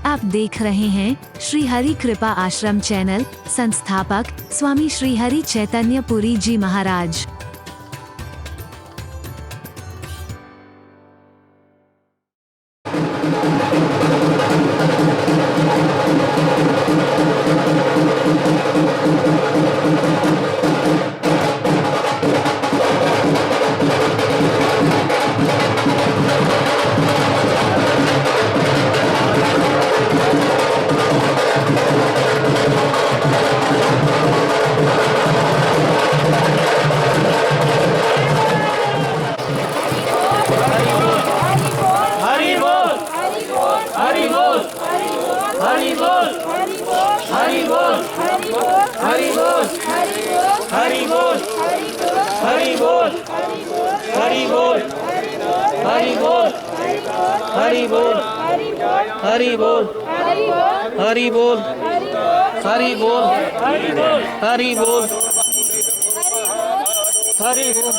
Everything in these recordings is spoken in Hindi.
आप देख रहे हैं श्री हरि कृपा आश्रम चैनल। संस्थापक स्वामी श्री हरि चैतन्य पुरी जी महाराज। हरि बोल, हरि बोल, हरि बोल, हरि बोल, हरि बोल, हरि बोल।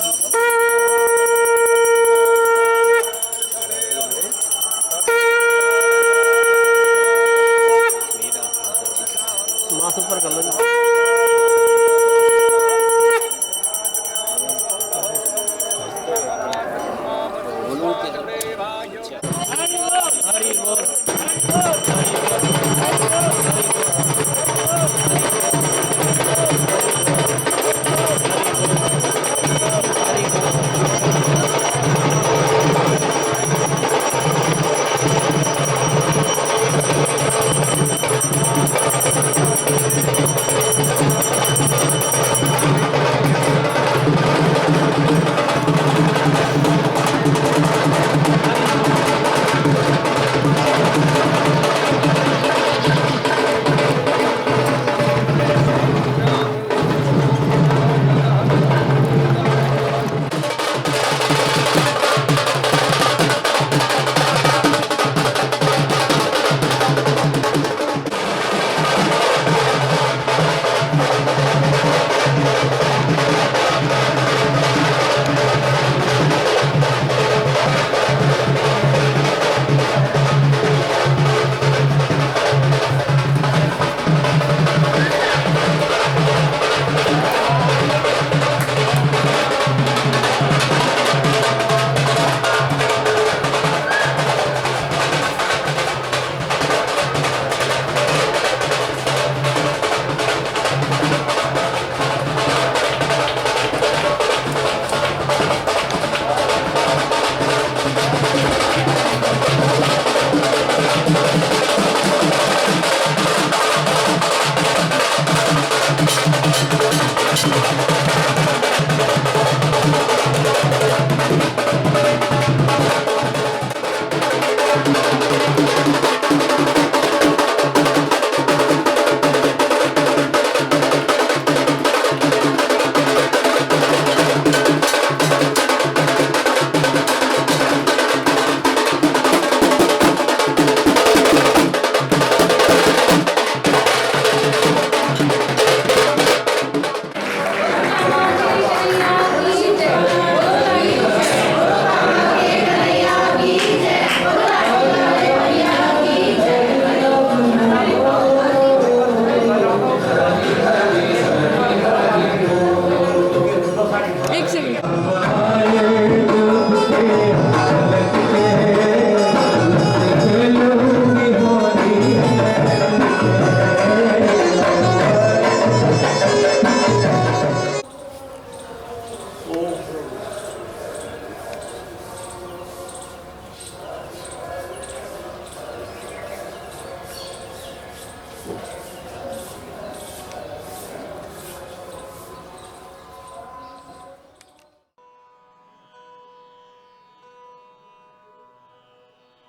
माथ ऊपर कर लो। हरि बोल,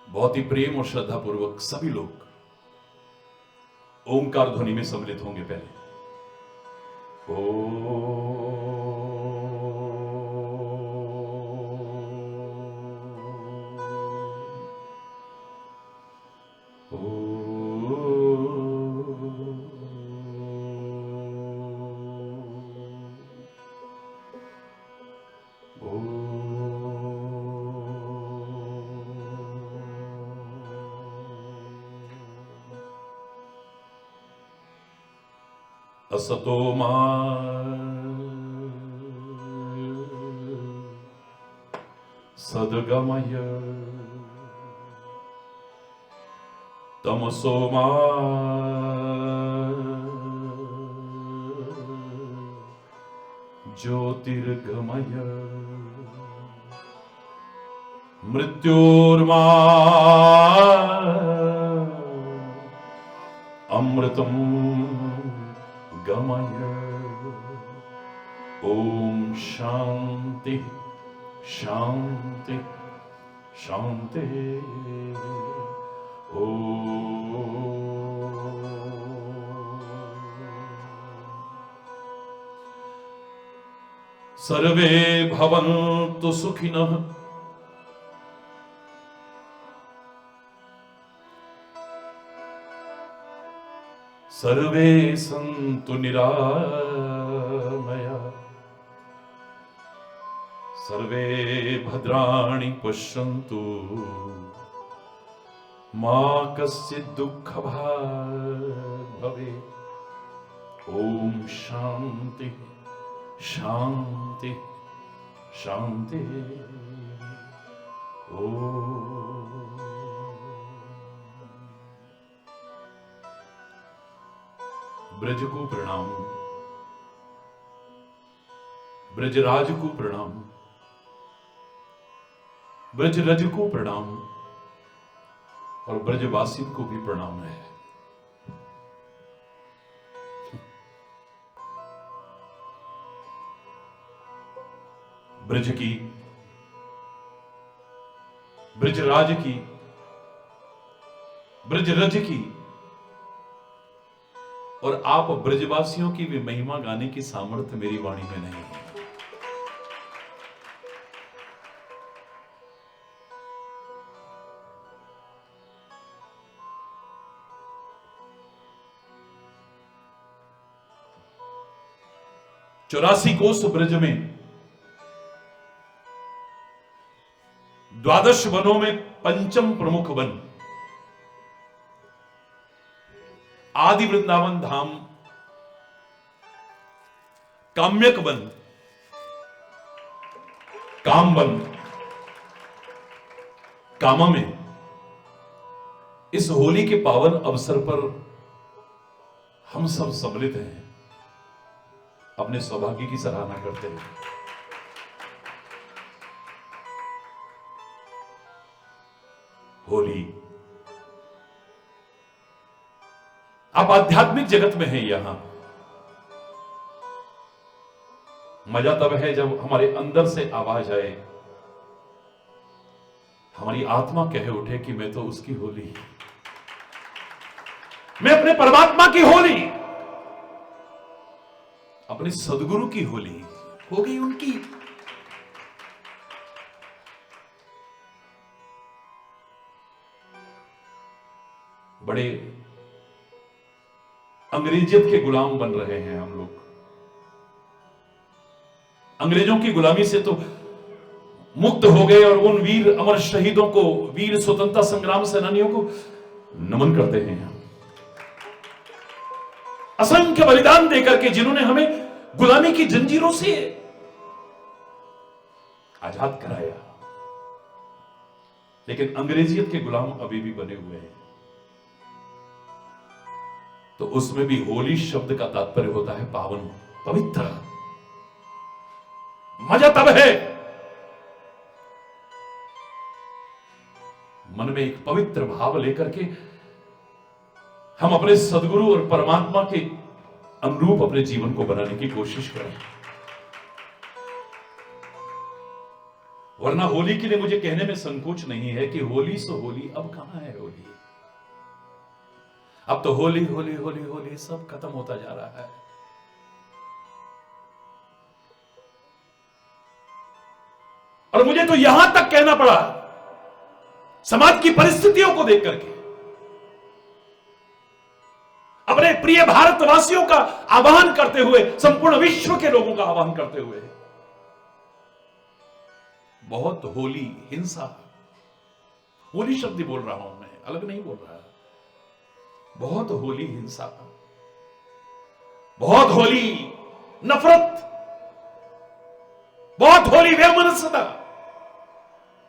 बहुत ही प्रेम और श्रद्धा पूर्वक सभी लोग ओंकार ध्वनि में सम्मिलित होंगे। पहले असतो मा सद्गमय तमसो मा ज्योतिर्गमय मृत्योर्मा अमृतं गमय। ओम शांति शांति शांति। सर्वे भवन्तु सुखिनः सर्वे सन्तु निरामया सर्वे भद्राणि पश्यन्तु मा कश्चित् दुःखभाग् भवेत्। ओम शांति शांति शांति। ब्रज को प्रणाम, ब्रजराज को प्रणाम, ब्रजरज को प्रणाम और ब्रजवासी को भी प्रणाम है। ब्रज की, ब्रजराज की, ब्रजरज की और आप ब्रजवासियों की भी महिमा गाने की सामर्थ्य मेरी वाणी में नहीं है। चौरासी कोस ब्रज में 12 वनों में पंचम प्रमुख वन आदि वृंदावन धाम काम्यक वन, काम वन, कामा में इस होली के पावन अवसर पर हम सब सम्मिलित हैं, अपने सौभाग्य की सराहना करते हैं। होली आप आध्यात्मिक जगत में हैं। यहां मजा तब है जब हमारे अंदर से आवाज आए, हमारी आत्मा कह उठे कि मैं तो उसकी होली, मैं अपने परमात्मा की होली, अपने सदगुरु की होली हो गई उनकी। बड़े अंग्रेजियत के गुलाम बन रहे हैं हम लोग। अंग्रेजों की गुलामी से तो मुक्त हो गए और उन वीर अमर शहीदों को, वीर स्वतंत्रता संग्राम सेनानियों को नमन करते हैं। असंख्य बलिदान देकर के जिन्होंने हमें गुलामी की जंजीरों से आजाद कराया, लेकिन अंग्रेजियत के गुलाम अभी भी बने हुए हैं। तो उसमें भी होली शब्द का तात्पर्य होता है पावन, पवित्र। मजा तब है मन में एक पवित्र भाव लेकर के हम अपने सदगुरु और परमात्मा के अनुरूप अपने जीवन को बनाने की कोशिश करें। वरना होली के लिए मुझे कहने में संकोच नहीं है कि होली सो होली, अब कहां है होली। अब तो होली होली होली होली सब खत्म होता जा रहा है। और मुझे तो यहां तक कहना पड़ा समाज की परिस्थितियों को देख करके, अपने प्रिय भारतवासियों का आह्वान करते हुए, संपूर्ण विश्व के लोगों का आह्वान करते हुए, बहुत होली हिंसा, होली शब्द बोल रहा हूं मैं, अलग नहीं बोल रहा, बहुत होली हिंसा, बहुत होली नफरत, बहुत होली वैमनस्यता,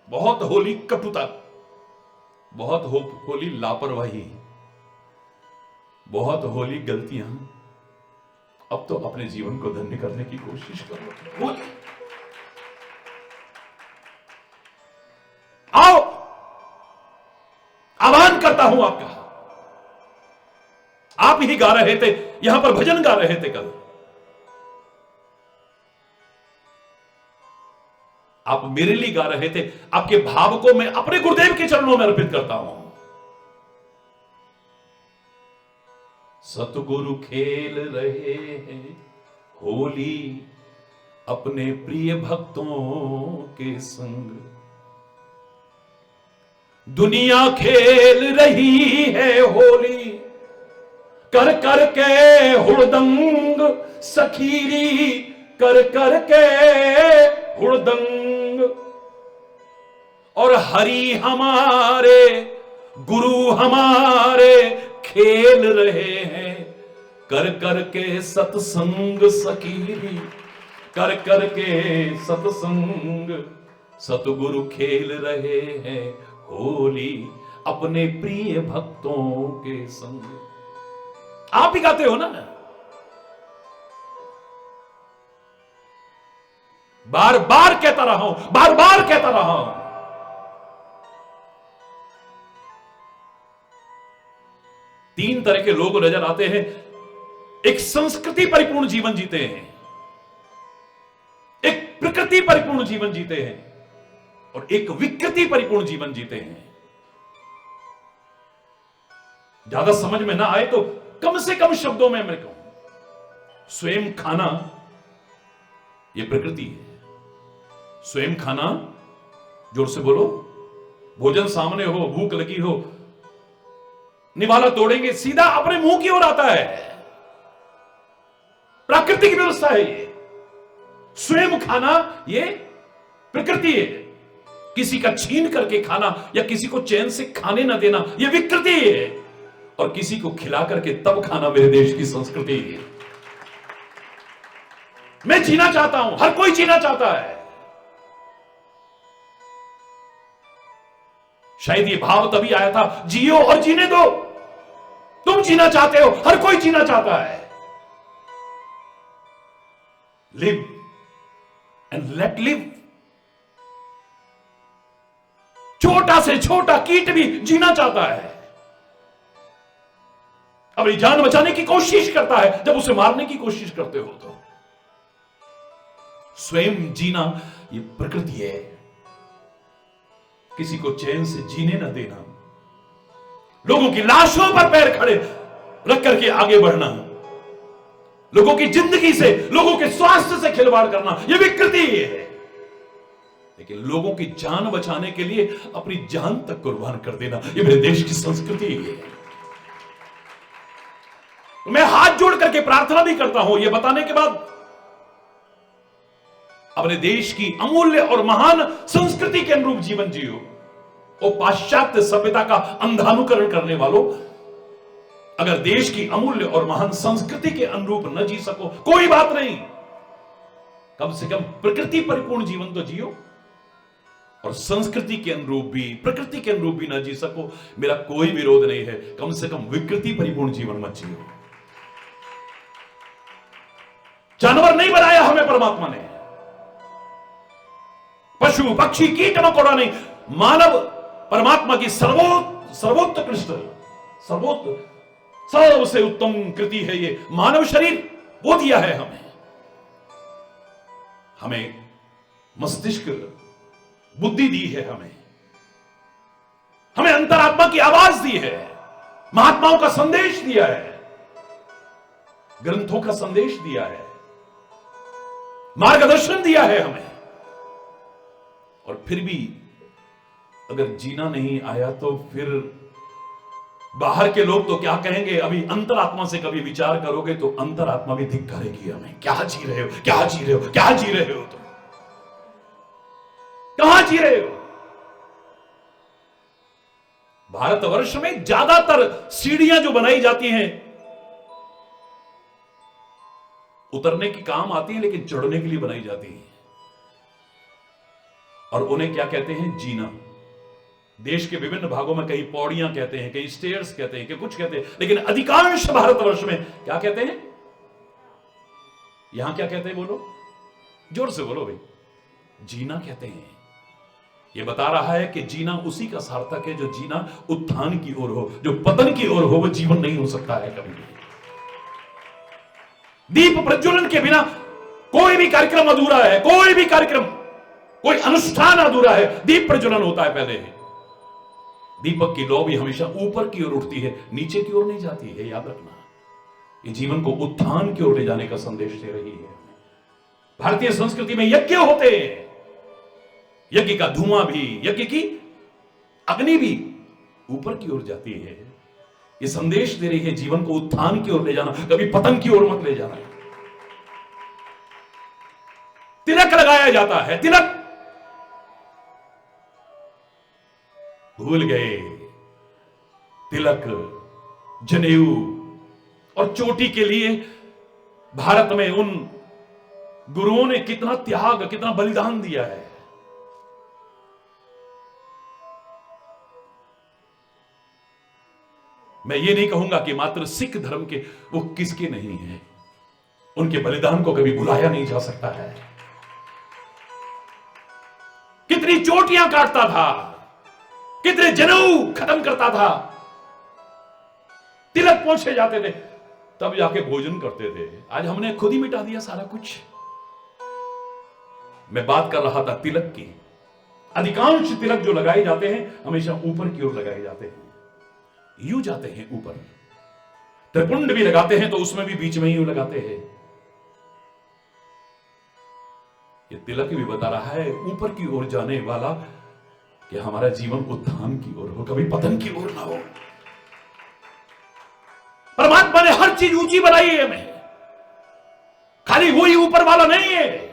बहुत होली कटुता, बहुत होली लापरवाही, बहुत होली गलतियां। अब तो अपने जीवन को धन्य करने की कोशिश करो। होली आओ, आह्वान करता हूं आपका। आप ही गा रहे थे, यहां पर भजन गा रहे थे कल। आप मेरे लिए गा रहे थे, आपके भाव को मैं अपने गुरुदेव के चरणों में अर्पित करता हूं। सतगुरु खेल रहे हैं होली अपने प्रिय भक्तों के संग, दुनिया खेल रही है होली कर कर के हुड़दंग, सखीरी कर कर के हुड़दंग। और हरि हमारे गुरु हमारे खेल रहे हैं कर कर के सत्संग, सखीरी कर कर के सत्संग। सतगुरु खेल रहे हैं होली अपने प्रिय भक्तों के संग। आप ही गाते हो ना, बार बार कहता रहा हूं, बार बार कहता रहा हूं। तीन तरह के लोग नजर आते हैं। एक संस्कृति परिपूर्ण जीवन जीते हैं, एक प्रकृति परिपूर्ण जीवन जीते हैं, और एक विकृति परिपूर्ण जीवन जीते हैं। ज्यादा समझ में ना आए तो कम से कम शब्दों में मैं कहूं, स्वयं खाना यह प्रकृति है। स्वयं खाना, जोर से बोलो, भोजन सामने हो, भूख लगी हो, निवाला तोड़ेंगे सीधा अपने मुंह की ओर आता है। प्राकृतिक व्यवस्था है ये। स्वयं खाना ये प्रकृति है। किसी का छीन करके खाना या किसी को चैन से खाने ना देना यह विकृति है, और किसी को खिला करके तब खाना मेरे देश की संस्कृति है। मैं जीना चाहता हूं, हर कोई जीना चाहता है। शायद ये भाव तभी आया था, जियो और जीने दो। तुम जीना चाहते हो, हर कोई जीना चाहता है। Live and let live. छोटा से छोटा कीट भी जीना चाहता है, अपनी जान बचाने की कोशिश करता है। जब उसे मारने की कोशिश करते हो तो स्वयं जीना ये प्रकृति है। किसी को चैन से जीने न देना, लोगों की लाशों पर पैर खड़े रख करके आगे बढ़ना, लोगों की जिंदगी से, लोगों के स्वास्थ्य से खिलवाड़ करना, यह विकृति है। लेकिन लोगों की जान बचाने के लिए अपनी जान तक कुर्बान कर देना, यह मेरे देश की संस्कृति है। मैं हाथ जोड़ करके प्रार्थना भी करता हूं, यह बताने के बाद, अपने देश की अमूल्य और महान संस्कृति के अनुरूप जीवन जियो। और पाश्चात्य सभ्यता का अंधानुकरण करने वालों, अगर देश की अमूल्य और महान संस्कृति के अनुरूप न जी सको, कोई बात नहीं, कम से कम प्रकृति परिपूर्ण जीवन तो जियो। और संस्कृति के अनुरूप भी, प्रकृति के अनुरूप भी न जी सको, मेरा कोई विरोध नहीं है, कम से कम विकृति परिपूर्ण जीवन मत जियो। जानवर नहीं बनाया हमें परमात्मा ने, पशु पक्षी कीट मकोड़ा नहीं, मानव परमात्मा की सर्वोत्कृष्ट सबसे उत्तम कृति है। ये मानव शरीर वो दिया है हमें मस्तिष्क बुद्धि दी है, हमें अंतरात्मा की आवाज दी है, महात्माओं का संदेश दिया है, ग्रंथों का संदेश दिया है, मार्गदर्शन दिया है हमें। और फिर भी अगर जीना नहीं आया तो फिर बाहर के लोग तो क्या कहेंगे। अभी अंतरात्मा से कभी विचार करोगे तो अंतरात्मा भी धिक्कारेगी हमें। क्या जी रहे हो, क्या जी रहे हो, क्या जी रहे हो, तुम कहां जी रहे हो। भारतवर्ष में ज्यादातर सीढ़ियां जो बनाई जाती हैं उतरने की काम आती है लेकिन चढ़ने के लिए बनाई जाती है। और उन्हें क्या कहते हैं? जीना। देश के विभिन्न भागों में कई पौड़ियां कहते हैं, कई स्टेयर्स कहते हैं, कि कुछ कहते हैं, लेकिन अधिकांश भारतवर्ष में क्या कहते हैं? यहां क्या कहते हैं? बोलो, जोर से बोलो भाई। जीना कहते हैं। यह बता रहा है कि जीना उसी का सार्थक है जो जीना उत्थान की ओर हो। जो पतन की ओर हो वो जीवन नहीं हो सकता है कभी भी। दीप प्रज्वलन के बिना कोई भी कार्यक्रम अधूरा है, कोई भी कार्यक्रम, कोई अनुष्ठान अधूरा है। दीप प्रज्वलन होता है पहले। दीपक की लौ भी हमेशा ऊपर की ओर उठती है, नीचे की ओर नहीं जाती है, याद रखना। ये जीवन को उत्थान की ओर ले जाने का संदेश दे रही है। भारतीय संस्कृति में यज्ञ होते हैं, यज्ञ का धुआं भी, यज्ञ की अग्नि भी ऊपर की ओर जाती है। ये संदेश दे रही है जीवन को उत्थान की ओर ले जाना, कभी पतन की ओर मत ले जाना। तिलक लगाया जाता है, तिलक भूल गए। तिलक, जनेऊ और चोटी के लिए भारत में उन गुरुओं ने कितना त्याग, कितना बलिदान दिया है। मैं ये नहीं कहूंगा कि मात्र सिख धर्म के वो किसके नहीं है, उनके बलिदान को कभी भुलाया नहीं जा सकता है। कितनी चोटियां काटता था, कितने जनेऊ खत्म करता था, तिलक पहुंचे जाते थे, तब जाके भोजन करते थे। आज हमने खुद ही मिटा दिया सारा कुछ। मैं बात कर रहा था तिलक की। अधिकांश तिलक जो लगाए जाते हैं हमेशा ऊपर की ओर लगाए जाते हैं, यूं जाते हैं ऊपर। त्रिपुंड भी लगाते हैं तो उसमें भी बीच में यूं लगाते हैं। ये तिलक भी बता रहा है ऊपर की ओर जाने वाला कि हमारा जीवन उत्थान की ओर हो, कभी पतन की ओर ना हो। परमात्मा ने हर चीज ऊंची बनाई है हमें, खाली वही ऊपर वाला नहीं है।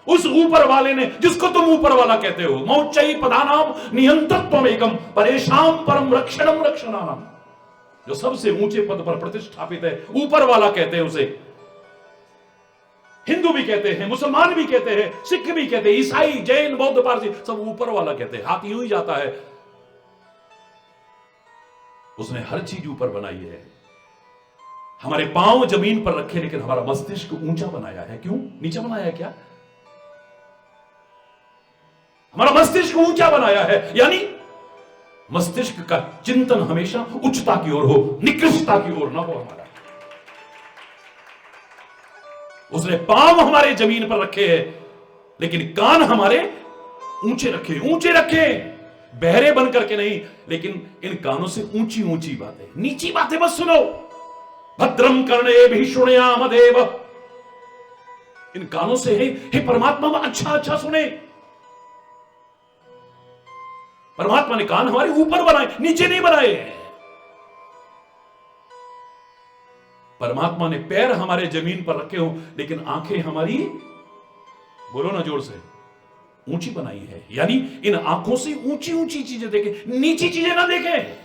उस ऊपर वाले ने, जिसको तुम ऊपर वाला कहते हो, मौच्चई पदानाम नियंत्रत्वम एकम परेशान परम रक्षणम रक्षणानाम, जो सबसे ऊंचे पद पर प्रतिष्ठापित है, ऊपर वाला कहते हैं उसे। हिंदू भी कहते हैं, मुसलमान भी कहते हैं, सिख भी कहते हैं, ईसाई, जैन, बौद्ध, पारसी, सब ऊपर वाला कहते हैं। हाथ यूं ही जाता है। उसने हर चीज ऊपर बनाई है। हमारे पांव जमीन पर रखे लेकिन हमारा मस्तिष्क ऊंचा बनाया है। क्यों? नीचा बनाया है क्या? हमारा मस्तिष्क ऊंचा बनाया है, यानी मस्तिष्क का चिंतन हमेशा उच्चता की ओर हो, निकृष्टता की ओर ना हो हमारा। उसने पांव हमारे जमीन पर रखे हैं लेकिन कान हमारे ऊंचे रखे, ऊंचे रखे, बहरे बन करके नहीं, लेकिन इन कानों से ऊंची ऊंची बातें, नीची बातें मत सुनो। भद्रम कर्णेभिः शृणुयाम देव, इन कानों से हे परमात्मा अच्छा अच्छा सुने। परमात्मा ने कान हमारे ऊपर बनाए, नीचे नहीं बनाए। परमात्मा ने पैर हमारे जमीन पर रखे हो लेकिन आंखें हमारी, बोलो ना जोर से, ऊंची बनाई है। यानी इन आंखों से ऊंची ऊंची चीजें देखें, नीची चीजें ना देखें,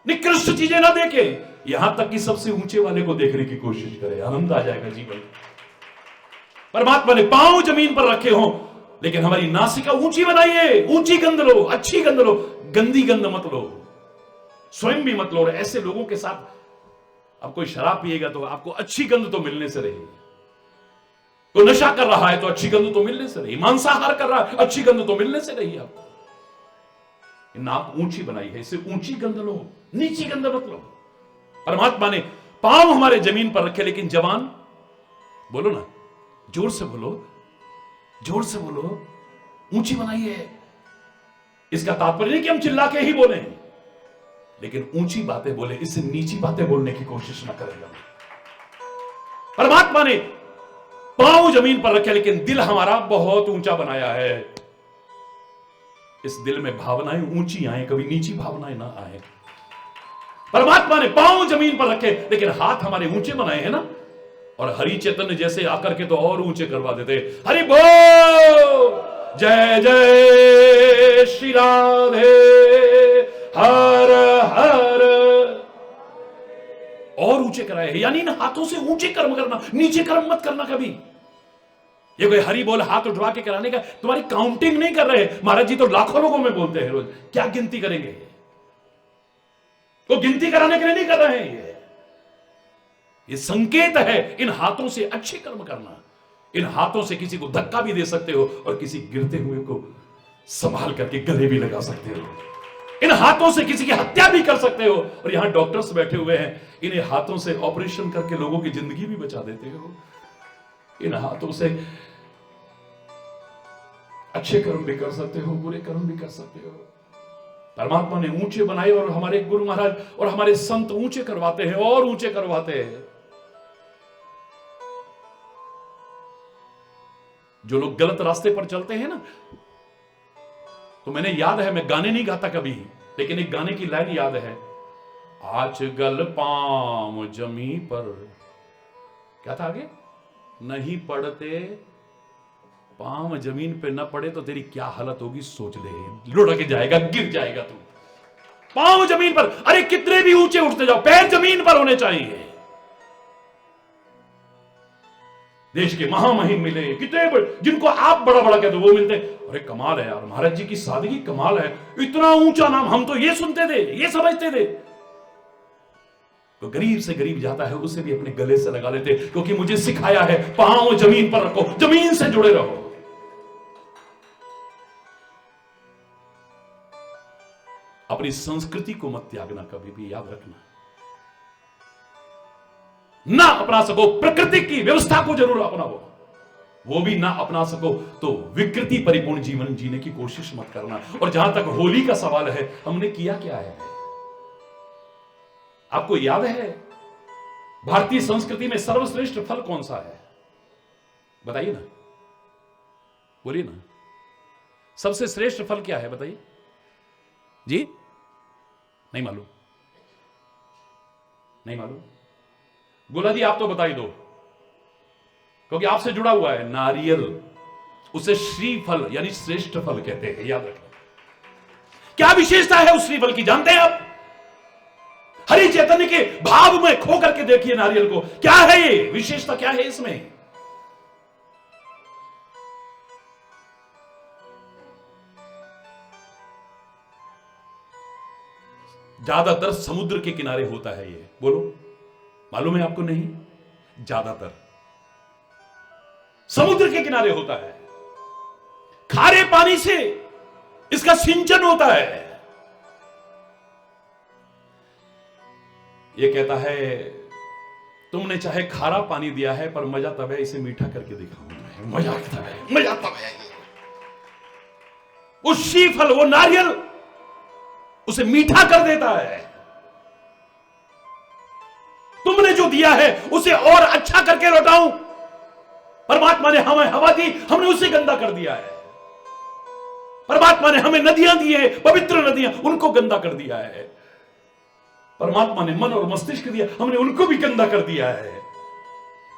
निकृष्ट चीजें ना देखें, यहां तक कि सबसे ऊंचे वाले को देखने की कोशिश करें, आनंद आ जाएगा जीवन। परमात्मा ने पांव जमीन पर रखे हो लेकिन हमारी नासिका ऊंची बनाइए, ऊंची गंध लो, अच्छी गंध लो, गंदी गंध मत लो, स्वयं भी मत लो। ऐसे लोगों के साथ अब कोई शराब पिएगा तो आपको अच्छी गंध तो मिलने से रही, कोई नशा कर रहा है तो अच्छी गंध तो मिलने से रही, मांसाहार कर रहा है अच्छी गंध तो मिलने से रही। आपको नाक ऊंची बनाई है, इससे ऊंची गंध लो, नीची गंध मत लो। परमात्मा ने पांव हमारे जमीन पर रखे लेकिन जवान, बोलो ना, जोर से बोलो, जोर से बोलो, ऊंची बनाई है। इसका तात्पर्य नहीं कि हम चिल्ला के ही बोले, लेकिन ऊंची बातें बोले, इससे नीची बातें बोलने की कोशिश ना करेगा। परमात्मा ने पांव जमीन पर रखे लेकिन दिल हमारा बहुत ऊंचा बनाया है। इस दिल में भावनाएं ऊंची आए, कभी नीची भावनाएं ना आए। परमात्मा ने पांव जमीन पर रखे लेकिन हाथ हमारे ऊंचे बनाए हैं ना, और हरि चैतन्य जैसे आकर के तो और ऊंचे करवा देते। हरि बोल, जय जय श्री राधे, हर हर, और ऊंचे कराए हैं। यानी इन हाथों से ऊंचे कर्म करना, नीचे कर्म मत करना कभी। ये कोई हरि बोल हाथ उठवा के कराने का, तुम्हारी काउंटिंग नहीं कर रहे। महाराज जी तो लाखों लोगों में बोलते हैं रोज, क्या गिनती करेंगे? तो गिनती कराने के लिए नहीं कर रहे हैं। ये संकेत है इन हाथों से अच्छे कर्म करना। इन हाथों से किसी को धक्का भी दे सकते हो और किसी गिरते हुए को संभाल करके गले भी लगा सकते हो। इन हाथों से किसी की हत्या भी कर सकते हो। और यहां डॉक्टर्स बैठे हुए हैं, इन्हें हाथों से ऑपरेशन करके लोगों की जिंदगी भी बचा देते हो। इन हाथों से अच्छे कर्म भी कर सकते हो, बुरे कर्म भी कर सकते हो। परमात्मा ने ऊंचे बनाए और हमारे गुरु महाराज और हमारे संत ऊंचे करवाते हैं और ऊंचे करवाते हैं। जो लोग गलत रास्ते पर चलते हैं ना, तो मैंने याद है, मैं गाने नहीं गाता कभी, लेकिन एक गाने की लाइन याद है, आज गल पांव जमी पर, क्या था आगे, नहीं पड़ते पांव जमीन पे न पड़े तो तेरी क्या हालत होगी सोच ले, लुढ़क जाएगा, गिर जाएगा तू। पांव जमीन पर, अरे कितने भी ऊंचे उठते जाओ, पैर जमीन पर होने चाहिए। देश के महामहिम मिले, कितने बड़े, जिनको आप बड़ा बड़ा कहते हो वो मिलते, अरे कमाल है यार, महाराज जी की सादगी कमाल है, इतना ऊंचा नाम, हम तो ये सुनते थे, ये समझते थे। तो गरीब से गरीब जाता है, उसे भी अपने गले से लगा लेते, क्योंकि मुझे सिखाया है पांव जमीन पर रखो, जमीन से जुड़े रहो। अपनी संस्कृति को मत त्यागना, कभी भी याद रखना। ना अपना सको प्रकृति की व्यवस्था को जरूर अपनाओ, वो भी ना अपना सको तो विकृति परिपूर्ण जीवन जीने की कोशिश मत करना। और जहां तक होली का सवाल है, हमने किया क्या है, आपको याद है? भारतीय संस्कृति में सर्वश्रेष्ठ फल कौन सा है? बताइए ना, बोलिए ना, सबसे श्रेष्ठ फल क्या है बताइए जी? नहीं मालूम? नहीं मालूम? गोला जी आप तो बता ही दो, क्योंकि आपसे जुड़ा हुआ है। नारियल, उसे श्रीफल यानी श्रेष्ठ फल कहते हैं, याद रखना। क्या विशेषता है उस श्रीफल की, जानते हैं आप? हरि चैतन्य के भाव में खो करके देखिए नारियल को, क्या है ये विशेषता, क्या है इसमें? ज्यादातर समुद्र के किनारे होता है ये, बोलो मालूम है आपको? नहीं, ज्यादातर समुद्र के किनारे होता है। खारे पानी से इसका सिंचन होता है। ये कहता है तुमने चाहे खारा पानी दिया है, पर मजा तब है इसे मीठा करके दिखाऊंगा। मजा तब है, मजा तब है। उस श्रीफल, वो नारियल उसे मीठा कर देता है। तुमने जो दिया है उसे और अच्छा करके लौटाऊं। परमात्मा ने हमें हवा दी, हमने उसे गंदा कर दिया है। परमात्मा ने हमें नदियां दी है, पवित्र नदियां, उनको गंदा कर दिया है। परमात्मा ने मन और मस्तिष्क दिया, हमने उनको भी गंदा कर दिया है।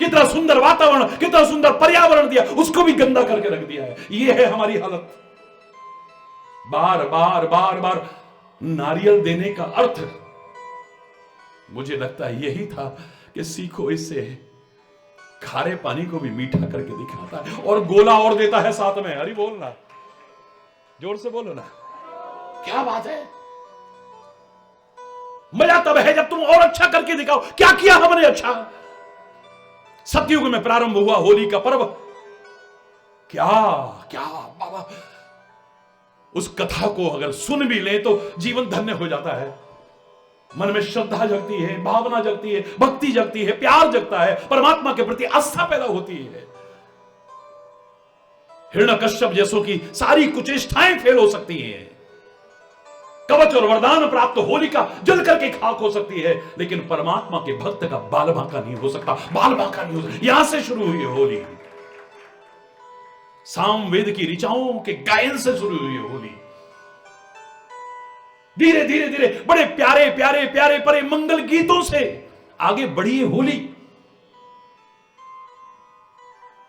कितना सुंदर वातावरण, कितना सुंदर पर्यावरण दिया, उसको भी गंदा करके रख दिया है। यह है हमारी हालत। बार बार बार बार नारियल देने का अर्थ मुझे लगता है यही था कि सीखो इससे, खारे पानी को भी मीठा करके दिखाता है और गोला और देता है साथ में। अरे बोलना, जोर से बोलो ना, क्या बात है। मजा तब है जब तुम और अच्छा करके दिखाओ। क्या किया हमने अच्छा? सतयुग में प्रारंभ हुआ होली का पर्व, क्या क्या बाबा, उस कथा को अगर सुन भी ले तो जीवन धन्य हो जाता है। मन में श्रद्धा जगती है, भावना जगती है, भक्ति जगती है, प्यार जगता है, परमात्मा के प्रति आस्था पैदा होती है। हिरण्यकश्यप जैसों की सारी कुचेष्टाएं फेल हो सकती हैं। कवच और वरदान प्राप्त होलिका जल करके खाक हो सकती है, लेकिन परमात्मा के भक्त का बाल बांका नहीं हो सकता। बाल बांका नहीं हो सकता। यहां से शुरू हुई है होली। सामवेद की ऋचाओं के गायन से शुरू हुई है होली। धीरे धीरे धीरे बड़े प्यारे प्यारे प्यारे परे मंगल गीतों से आगे बढ़ी है होली।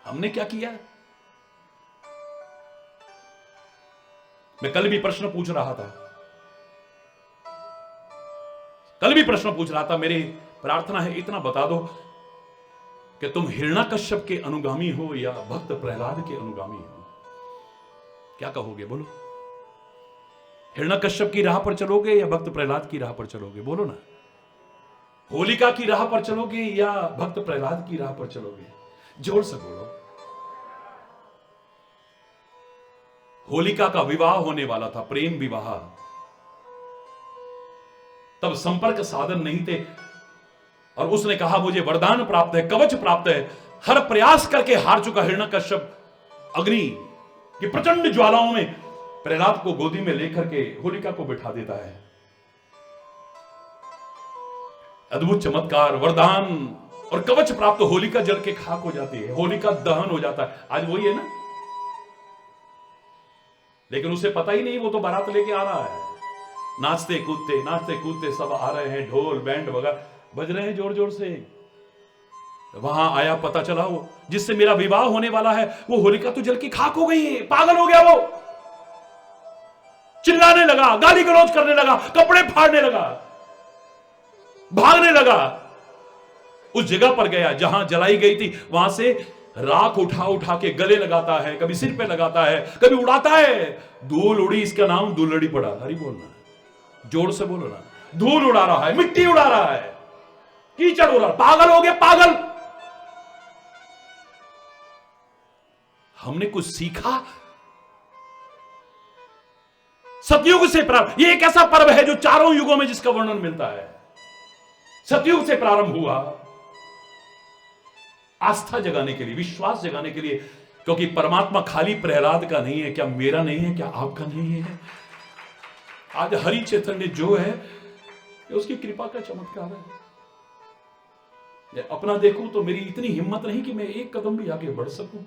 हमने क्या किया? मैं कल भी प्रश्न पूछ रहा था, मेरे प्रार्थना है इतना बता दो कि तुम हिरण्यकश्यप के अनुगामी हो या भक्त प्रहलाद के अनुगामी हो। क्या कहोगे बोलो? हिरण्यकश्यप की राह पर चलोगे या भक्त प्रहलाद की राह पर चलोगे? बोलो ना। होलिका की राह पर चलोगे या भक्त प्रहलाद की राह पर चलोगे? जोर से बोलो। होलिका का विवाह होने वाला था, प्रेम विवाह। तब संपर्क साधन नहीं थे और उसने कहा मुझे वरदान प्राप्त है, कवच प्राप्त है। हर प्रयास करके हार चुका हिरण्यकश्यप अग्नि की प्रचंड ज्वालाओं में प्रहलाद को गोदी में लेकर के होलिका को बिठा देता है। अद्भुत चमत्कार, वरदान और कवच प्राप्त। होलिका जल के खाक हो जाती है, होलिका दहन हो जाता है। आज वही है ना, लेकिन उसे पता ही नहीं, वो तो बारात लेके आ रहा है। नाचते कूदते सब आ रहे हैं, ढोल बैंड वगैरह बज रहे हैं जोर जोर से। वहां आया, पता चला वो जिससे मेरा विवाह होने वाला है वो होलिका तो जल की खाक हो गई है। पागल हो गया वो, चिल्लाने लगा, गाली गलौज करने लगा, कपड़े फाड़ने लगा, भागने लगा। उस जगह पर गया जहां जलाई गई थी, वहां से राख उठा उठा के गले लगाता है, कभी सिर पे लगाता है, कभी उड़ाता है। धूल उड़ी, इसका नाम दुलड़ी पड़ा। हरी बोलना, जोर से बोलो ना। धूल उड़ा रहा है, मिट्टी उड़ा रहा है, कीचड़ उड़ा। पागल हो गया, पागल। हमने कुछ सीखा सतयुग से प्रारंभ। ये एक ऐसा पर्व है जो चारों युगों में जिसका वर्णन मिलता है। सतयुग से प्रारंभ हुआ, आस्था जगाने के लिए, विश्वास जगाने के लिए। क्योंकि परमात्मा खाली प्रहलाद का नहीं है। क्या मेरा नहीं है? क्या आपका नहीं है? आज हरि चैतन्य जो है ये उसकी कृपा का चमत्कार है। अपना देखूं तो मेरी इतनी हिम्मत नहीं कि मैं एक कदम भी आगे बढ़ सकूं।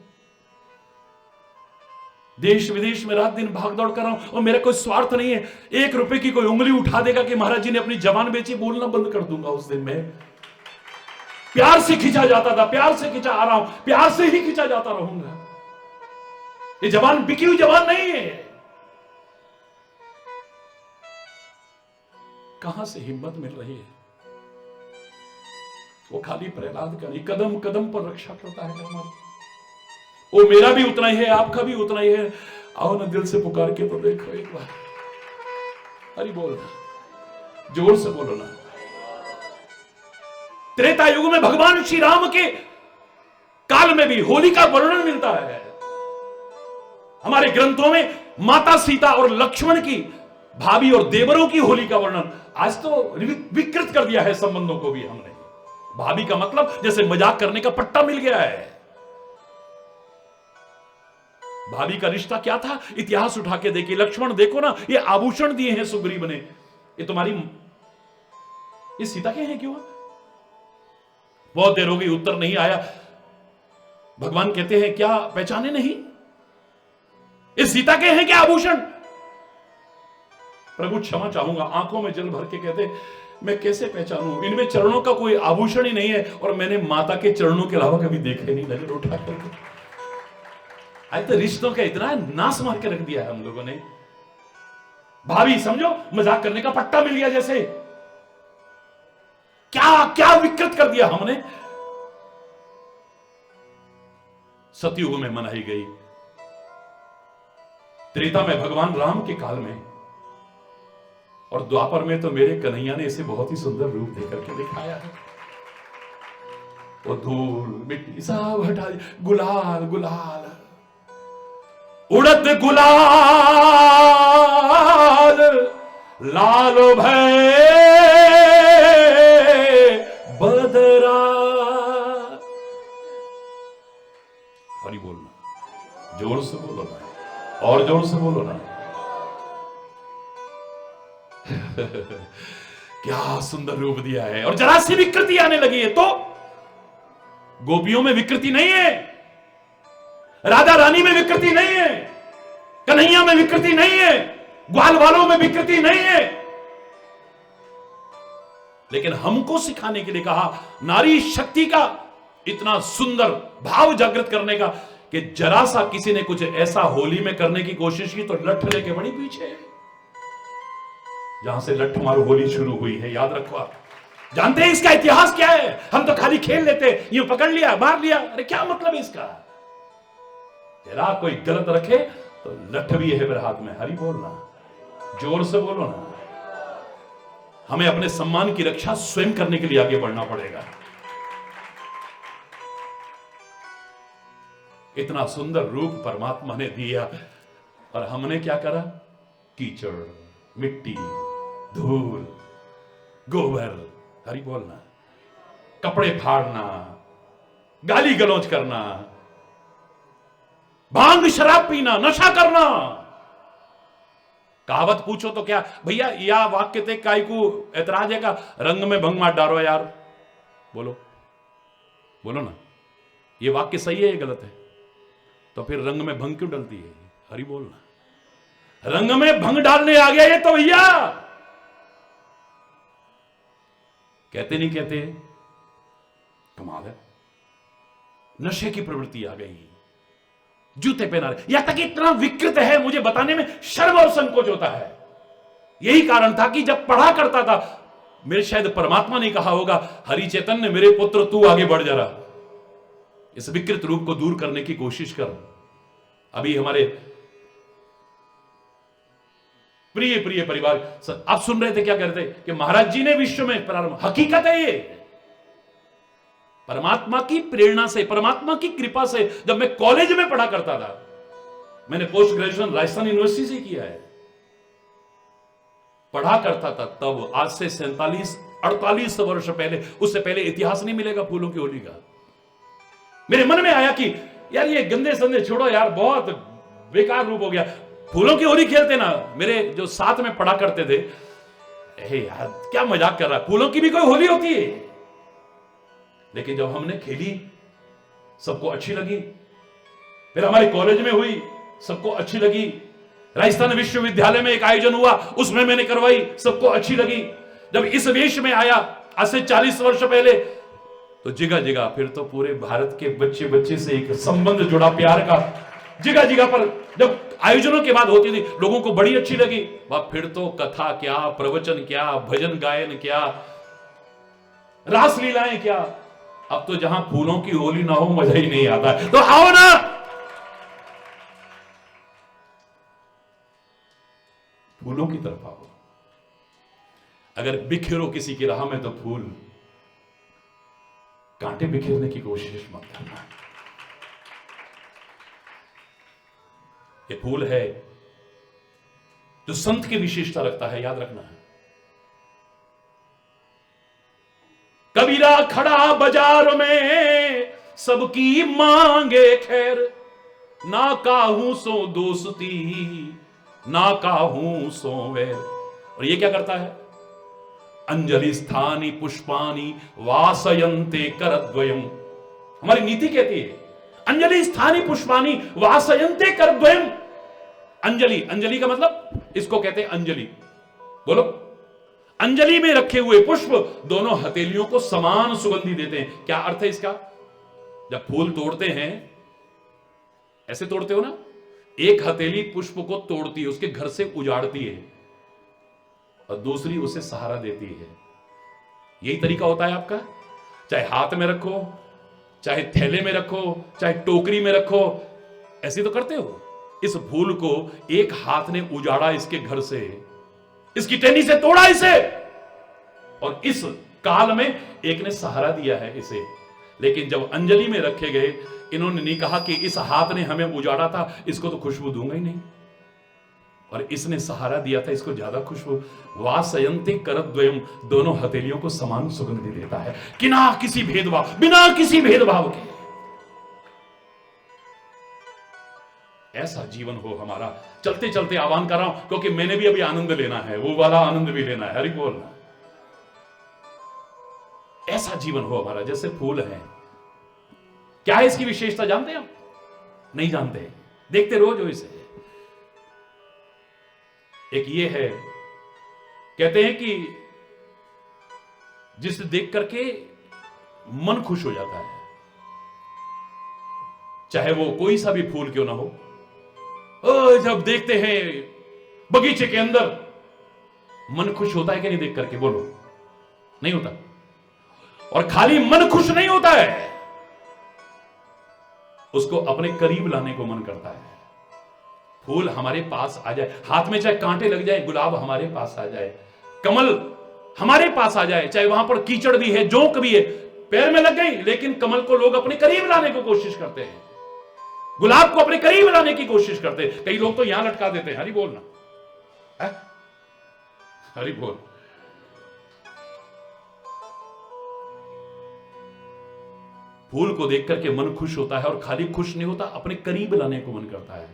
देश विदेश में रात दिन भाग दौड़ कर रहा हूं और मेरा कोई स्वार्थ नहीं है। 1 रुपए की कोई उंगली उठा देगा कि महाराज जी ने अपनी जबान बेची, बोलना बंद कर दूंगा उस दिन में। प्यार से खींचा जाता था, प्यार से खींचा आ रहा हूं, प्यार से ही खींचा जाता रहूंगा। ये जबान बिकी हुई जबान नहीं है। कहां से हिम्मत मिल रही है? वो खाली प्रहलाद का नहीं, कदम कदम पर रक्षा करता है हमारी। वो मेरा भी उतना ही है, आपका भी उतना ही है। आओ ना, दिल से पुकार के तो देखो एक बार। हरि बोल, जोर से बोलो ना। त्रेता युग में भगवान श्री राम के काल में भी होली का वर्णन मिलता है। हमारे ग्रंथों में माता सीता और लक्ष्मण की, भाभी और देवरों की होली का वर्णन। आज तो विकृत कर दिया है संबंधों को भी हमने। भाभी का मतलब जैसे मजाक करने का पट्टा मिल गया है। भाभी का रिश्ता क्या था? इतिहास उठा के देखिए। लक्ष्मण देखो ना, ये आभूषण दिए हैं सुग्रीव ने, ये तुम्हारी, ये सीता के हैं क्यों? बहुत देर हो गई, उत्तर नहीं आया। भगवान कहते हैं क्या पहचाने नहीं? ये सीता के हैं क्या आभूषण? प्रभु क्षमा चाहूंगा, आंखों में जल भर के कहते मैं कैसे पहचानूं? इनमें चरणों का कोई आभूषण ही नहीं है और मैंने माता के चरणों के अलावा कभी देखे नहीं। नजर उठा करके आज तो रिश्तों का इतना नाश मार के रख दिया है हम लोगों ने। भाभी समझो मजाक करने का पट्टा मिल गया जैसे। क्या क्या विकृत कर दिया हमने। सतयुग में मनाई गई, त्रेता में भगवान राम के काल में, और द्वापर में तो मेरे कन्हैया ने इसे बहुत ही सुंदर रूप देकर के दिखाया है। वो धूल मिट्टी सब हटा, गुलाल गुलाल, उड़द गुलाल लाल भय बदरा। हरि बोलना, जोर से बोलो ना, और जोर से बोलो ना। क्या सुंदर रूप दिया है। और जरा सी विकृति आने लगी है तो गोपियों में विकृति नहीं है, राधा रानी में विकृति नहीं है, कन्हैया में विकृति नहीं है, ग्वाल वालों में विकृति नहीं है। लेकिन हमको सिखाने के लिए कहा नारी शक्ति का इतना सुंदर भाव जागृत करने का कि जरा सा किसी ने कुछ ऐसा होली में करने की कोशिश की तो लठ लेके बड़ी पीछे। जहां से लठ मारो होली शुरू हुई है, याद रखो आप। जानते हैं इसका इतिहास क्या है? हम तो खाली खेल लेते, यूं पकड़ लिया, मार लिया, अरे क्या मतलब है इसका? तेरा कोई गलत रखे तो लठ भी है मेरे हाथ में। हरि बोलना, जोर से बोलो ना। हमें अपने सम्मान की रक्षा स्वयं करने के लिए आगे बढ़ना पड़ेगा। इतना सुंदर रूप परमात्मा ने दिया और हमने क्या करा? कीचड़, मिट्टी, धूल, गोबर, हरि बोलना, कपड़े फाड़ना, गाली गलौज करना, भांग शराब पीना, नशा करना। कहावत पूछो तो क्या भैया, या वाक्य ते काय को ऐतराज है का? रंग में भंग मत डालो यार। बोलो बोलो ना, ये वाक्य सही है या गलत है? तो फिर रंग में भंग क्यों डलती है? हरि बोलना, रंग में भंग डालने आ गया ये तो भैया। कहते नहीं कहते, कमाल है। नशे की प्रवृत्ति आ गई, जूते पहना रहे, यहां तक इतना विकृत है, मुझे बताने में शर्म और संकोच होता है। यही कारण था कि जब पढ़ा करता था, मेरे शायद परमात्मा ने कहा होगा, हरि चैतन्य मेरे पुत्र तू आगे बढ़ जा रहा, इस विकृत रूप को दूर करने की कोशिश कर। अभी हमारे प्रिय प्रिय परिवार आप सुन रहे थे, क्या कह रहे थे कि महाराज जी ने विश्व में प्रारंभ, हकीकत है ये परमात्मा की प्रेरणा से, परमात्मा की कृपा से। जब मैं कॉलेज में पढ़ा करता था, मैंने पोस्ट ग्रेजुएशन राजस्थान यूनिवर्सिटी से किया है, पढ़ा करता था तब, आज से 47-48 वर्ष पहले, उससे पहले इतिहास नहीं मिलेगा फूलों की होली का। मेरे मन में आया कि यार ये गंदे संदे छोड़ो यार, बहुत बेकार रूप हो गया, फूलों की होली खेलते ना। मेरे जो साथ में पढ़ा करते थे, यार क्या मजाक कर रहा है, फूलों की भी कोई होली होती है। लेकिन जब हमने खेली सबको अच्छी लगी, फिर हमारे कॉलेज में हुई सबको अच्छी लगी, राजस्थान विश्वविद्यालय में एक आयोजन हुआ उसमें मैंने करवाई, सबको अच्छी लगी। जब इस वेश में आया आज से 40 वर्ष पहले, तो जगह जगह फिर तो पूरे भारत के बच्चे बच्चे से एक संबंध जुड़ा प्यार का, जगह जगह पर जब आयोजनों के बाद होती थी लोगों को बड़ी अच्छी लगी। वह फिर तो कथा क्या, प्रवचन क्या, भजन गायन क्या, रासलीलाएं क्या। अब तो जहां फूलों की होली ना हो मजा ही नहीं आता। तो आओ ना, फूलों की तरफ आओ। अगर बिखेरो किसी की राह में तो फूल, कांटे बिखेरने की कोशिश मत करना। ये फूल है जो संत की विशेषता रखता है, याद रखना है। कबीरा खड़ा बाजार में सबकी मांगे खैर, ना काहू सो दोस्ती ना काहू सो वैर। और ये क्या करता है? अंजलि स्थानी पुष्पानी वासयन्ते करद्वयम। हमारी नीति कहती है अंजलि स्थानी पुष्पानी वासयन्ते करद्वयम। अंजलि, अंजलि का मतलब इसको कहते हैं अंजलि। बोलो, अंजलि में रखे हुए पुष्प दोनों हथेलियों को समान सुगंधि देते हैं। क्या अर्थ है इसका? जब फूल तोड़ते हैं, ऐसे तोड़ते हो ना, एक हथेली पुष्प को तोड़ती है, उसके घर से उजाड़ती है, और दूसरी उसे सहारा देती है। यही तरीका होता है आपका। चाहे हाथ में रखो, चाहे थैले में रखो, चाहे टोकरी में रखो, ऐसे तो करते हो। इस फूल को एक हाथ ने उजाड़ा इसके घर से, इसकी टहनी से तोड़ा इसे, और इस काल में एक ने सहारा दिया है इसे। लेकिन जब अंजलि में रखे गए, इन्होंने नहीं कहा कि इस हाथ ने हमें उजाड़ा था, इसको तो खुशबू दूंगा ही नहीं, और इसने सहारा दिया था, इसको ज्यादा खुशबू। वासयन्ते करद्वयम, दोनों हथेलियों को समान सुगंधि देता है, बिना किसी भेदभाव, बिना किसी भेदभाव के। ऐसा जीवन हो हमारा। चलते चलते आह्वान कर रहा हूं, क्योंकि मैंने भी अभी आनंद लेना है, वो वाला आनंद भी लेना है। हरि बोलना। ऐसा जीवन हो हमारा जैसे फूल है। क्या है इसकी विशेषता जानते हैं आप? नहीं जानते, देखते रोज हो इसे। एक ये है, कहते हैं कि जिसे देख करके मन खुश हो जाता है, चाहे वो कोई सा भी फूल क्यों ना हो। जब देखते हैं बगीचे के अंदर, मन खुश होता है कि नहीं देख करके? बोलो, नहीं होता? और खाली मन खुश नहीं होता है, उसको अपने करीब लाने को मन करता है। फूल हमारे पास आ जाए, हाथ में चाहे कांटे लग जाए, गुलाब हमारे पास आ जाए, कमल हमारे पास आ जाए, चाहे वहां पर कीचड़ भी है, जोंक भी है, पैर में लग गई, लेकिन कमल को लोग अपने करीब लाने की कोशिश करते हैं, गुलाब को अपने करीब लाने की कोशिश करते हैं। कई लोग तो यहां लटका देते हैं। हरि बोलना, हरि बोल। फूल को देख करके मन खुश होता है, और खाली खुश नहीं होता, अपने करीब लाने को मन करता है।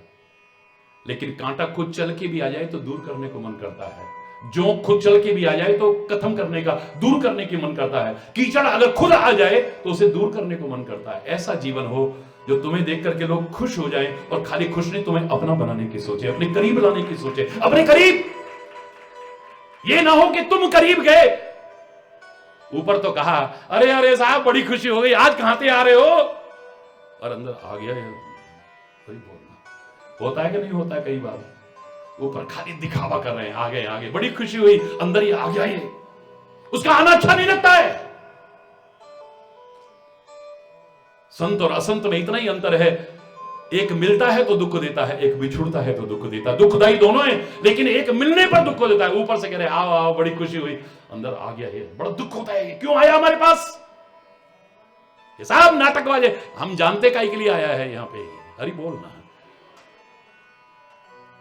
लेकिन कांटा खुद चल के भी आ जाए तो दूर करने को मन करता है, जोंक खुद चल के भी आ जाए तो खत्म करने का, दूर करने की मन करता है, कीचड़ अगर खुद आ जाए तो उसे दूर करने को मन करता है। ऐसा जीवन हो जो तुम्हें देख करके लोग खुश हो जाएं, और खाली खुश नहीं, तुम्हें अपना बनाने की सोचे, अपने करीब लाने की सोचे, अपने करीब। ये ना हो कि तुम करीब गए, ऊपर तो कहा अरे अरे साहब बड़ी खुशी हो गई, आज कहां से आ रहे हो, और अंदर आ गया है। बोलना होता है कि नहीं होता है? कई बार ऊपर खाली दिखावा कर रहे हैं, आ गए आगे, बड़ी खुशी हुई, अंदर ही आ गया, ये उसका आना अच्छा नहीं लगता है। संत और असंत में इतना ही अंतर है, एक मिलता है तो दुख देता है, एक बिछुड़ता है तो दुख देता है। दुखदाई दोनों है, लेकिन एक मिलने पर दुख देता है। ऊपर से कह रहे आओ आओ बड़ी खुशी हुई, अंदर आ गया ये, बड़ा दुख होता है, क्यों आया हमारे पास? ये सब नाटकबाज है, हम जानते काहे के लिए आया है यहां पे। हरि बोलना,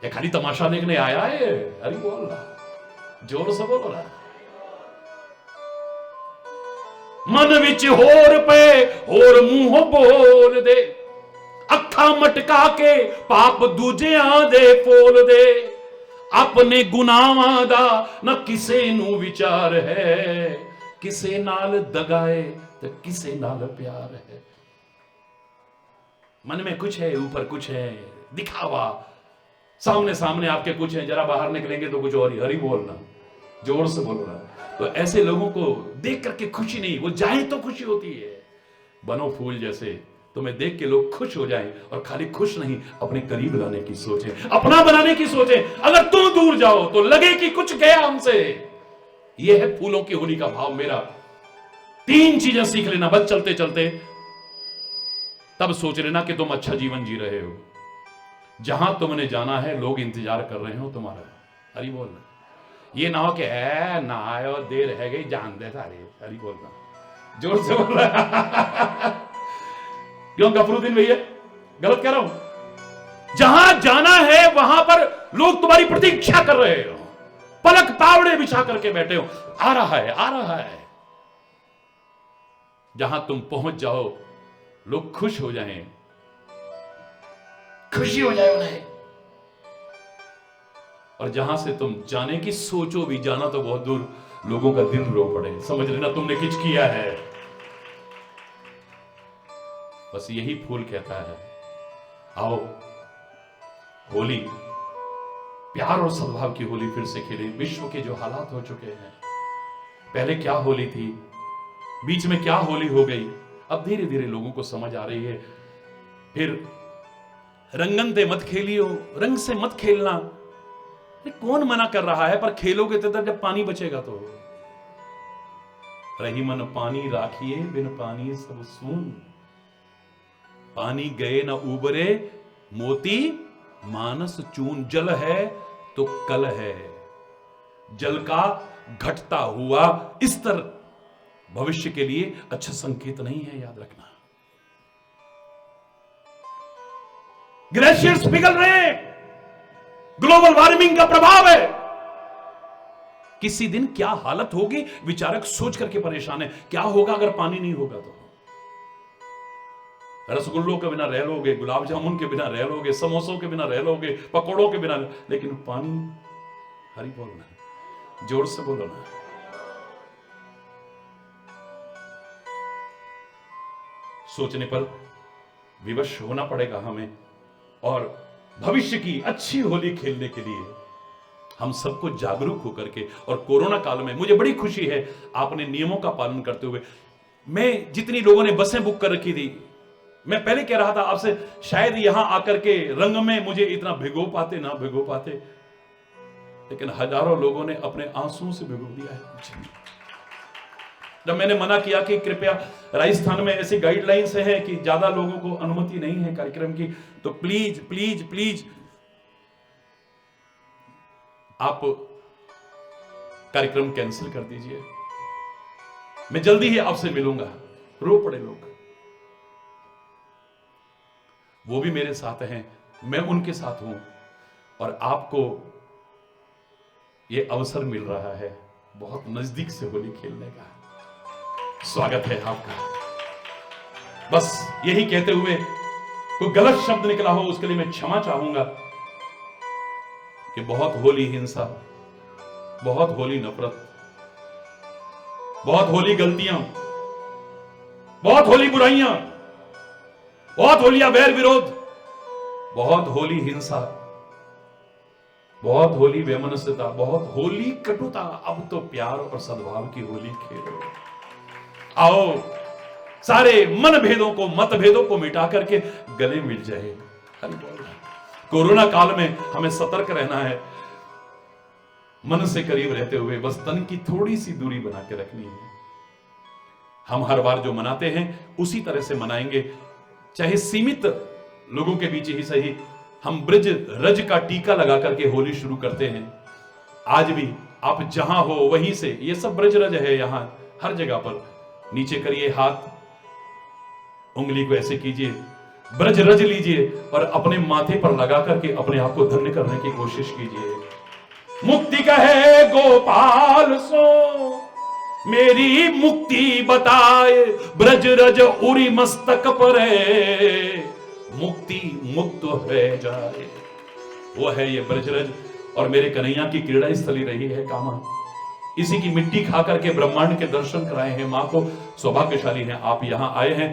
ये खाली तमाशा देखने आया है? हरि बोलना, जोर से बोलो ना। मन विच होर पे होर मुंह बोल दे, अखा मटका के पाप दूजियां दे फोल दे, अपने गुनाहां दा न किसे नू विचार है, किसे नाल दगाए तो किसे नाल प्यार है। मन में कुछ है, ऊपर कुछ है, दिखावा, सामने सामने आपके कुछ है, जरा बाहर निकलेंगे तो कुछ और ही। हरि बोलना, जोर से बोलना। तो ऐसे लोगों को देख करके खुशी नहीं, वो जाए तो खुशी होती है। बनो फूल जैसे, तुम्हें देख के लोग खुश हो जाएं, और खाली खुश नहीं, अपने करीब लाने की सोचें, अपना बनाने की सोचें। अगर तुम दूर जाओ तो लगे कि कुछ गया हमसे। यह है फूलों की होली का भाव मेरा। 3 चीजें सीख लेना बस चलते चलते, तब सोच लेना कि तुम अच्छा जीवन जी रहे हो। जहां तुमने जाना है लोग इंतजार कर रहे हो तुम्हारा। हरि बोलना, ये ना हो कि है ना आयो, देर है गई, जान दे सारे। हरि बोलना, जोर से बोल रहा क्यों गफरूद्दीन भैया, गलत कह रहा हूं? जहां जाना है वहां पर लोग तुम्हारी प्रतीक्षा कर रहे हो, पलक पावड़े बिछा करके बैठे हो, आ रहा है आ रहा है। जहां तुम पहुंच जाओ लोग खुश हो जाएं, खुशी हो जाए उन्हें। और जहां से तुम जाने की सोचो भी, जाना तो बहुत दूर, लोगों का दिल रो पड़े, समझ लेना तुमने कुछ किया है। बस यही फूल कहता है, आओ होली, प्यार और सद्भाव की होली फिर से खेलें। विश्व के जो हालात हो चुके हैं, पहले क्या होली थी, बीच में क्या होली हो गई, अब धीरे धीरे लोगों को समझ आ रही है। फिर रंगन से मत खेलियो, रंग से मत खेलना, कौन मना कर रहा है, पर खेलोगे तो जब पानी बचेगा तो। रही मन पानी राखिए, बिन पानी सब सून, पानी गए न उबरे मोती मानस चून। जल है तो कल है, जल का घटता हुआ स्तर भविष्य के लिए अच्छा संकेत नहीं है, याद रखना। ग्लेशियर्स पिघल रहे हैं, ग्लोबल वार्मिंग का प्रभाव है। किसी दिन क्या हालत होगी, विचारक सोच करके परेशान है। क्या होगा अगर पानी नहीं होगा तो? रसगुल्लों के बिना रह लोगे, गुलाब जामुन के बिना रह लोगे, समोसों के बिना रह लोगे, पकौड़ों के बिना, लेकिन पानी। हरि बोलना, जोर से बोलो ना। सोचने पर विवश होना पड़ेगा हमें, और भविष्य की अच्छी होली खेलने के लिए हम सबको जागरूक होकर के। और कोरोना काल में मुझे बड़ी खुशी है, आपने नियमों का पालन करते हुए। मैं जितनी लोगों ने बसें बुक कर रखी थी, मैं पहले कह रहा था आपसे, शायद यहां आकर के रंग में मुझे इतना भिगो पाते ना भिगो पाते, लेकिन हजारों लोगों ने अपने आंसुओं से भिगो दिया है। जब मैंने मना किया कि कृपया, राजस्थान में ऐसी गाइडलाइंस है कि ज्यादा लोगों को अनुमति नहीं है कार्यक्रम की, तो प्लीज प्लीज प्लीज आप कार्यक्रम कैंसिल कर दीजिए, मैं जल्दी ही आपसे मिलूंगा। रो पड़े लोग, वो भी मेरे साथ हैं, मैं उनके साथ हूं, और आपको यह अवसर मिल रहा है बहुत नजदीक से होली खेलने का। स्वागत है आपका। बस यही कहते हुए कोई गलत शब्द निकला हो उसके लिए मैं क्षमा चाहूंगा कि बहुत होली हिंसा, बहुत होली नफरत, बहुत होली गलतियां, बहुत होली बुराइयां, बहुत होलियां वैर विरोध, बहुत होली हिंसा, बहुत होली वैमनस्यता, बहुत होली कटुता। अब तो प्यार और सद्भाव की होली खेलो। आओ सारे मन भेदों को, मतभेदों को मिटा करके गले मिल जाए। कोरोना काल में हमें सतर्क रहना है, मन से करीब रहते हुए बस तन की थोड़ी सी दूरी बना के रखनी है। हम हर बार जो मनाते हैं उसी तरह से मनाएंगे, चाहे सीमित लोगों के बीच ही सही। हम ब्रज रज का टीका लगा करके होली शुरू करते हैं। आज भी आप जहां हो वहीं से, ये सब ब्रज रज है यहां हर जगह पर। नीचे करिए हाथ, उंगली को ऐसे कीजिए, ब्रज रज लीजिए और अपने माथे पर लगा करके अपने आप को धन्य करने की कोशिश कीजिए। मुक्ति कहे गोपाल सो, मेरी मुक्ति बताए, ब्रज रज उरी मस्तक पर, मुक्ति मुक्त है जाए। वो है ये ब्रजरज, और मेरे कन्हैया की क्रीड़ा स्थली रही है कामा। इसी की मिट्टी खा करके ब्रह्मांड के दर्शन कराए हैं मां को। सौभाग्यशाली हैं आप यहां आए हैं।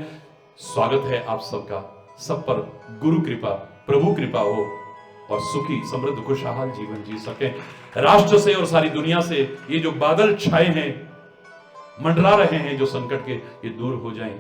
स्वागत है आप सबका। सब पर गुरु कृपा, प्रभु कृपा हो और सुखी समृद्ध खुशहाल जीवन जी सके। राष्ट्र से और सारी दुनिया से ये जो बादल छाए हैं, मंडरा रहे हैं जो संकट के, ये दूर हो जाएं।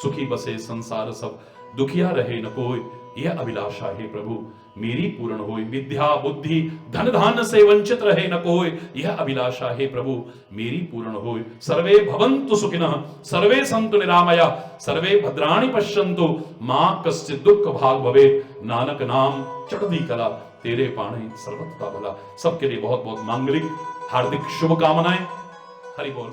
सुखी बसे संसार सब, दुखिया रहे न कोई, यह अभिलाषा है प्रभु मेरी पूर्ण होय। विद्या बुद्धि धन धान्य से वंचित रहे न कोई, यह अभिलाषा है प्रभु मेरी पूर्ण होय। सर्वे भवन्तु सुखिनः, सर्वे सन्तु निरामया, सर्वे भद्राणि पश्यन्तु, मां कश्चित् दुःख भाग भवेत्। नानक नाम चढ़ती कला, तेरे पाणे सर्वत्र भला। सबके लिए बहुत बहुत मांगलिक हार्दिक शुभकामनाएं। हरि बोल।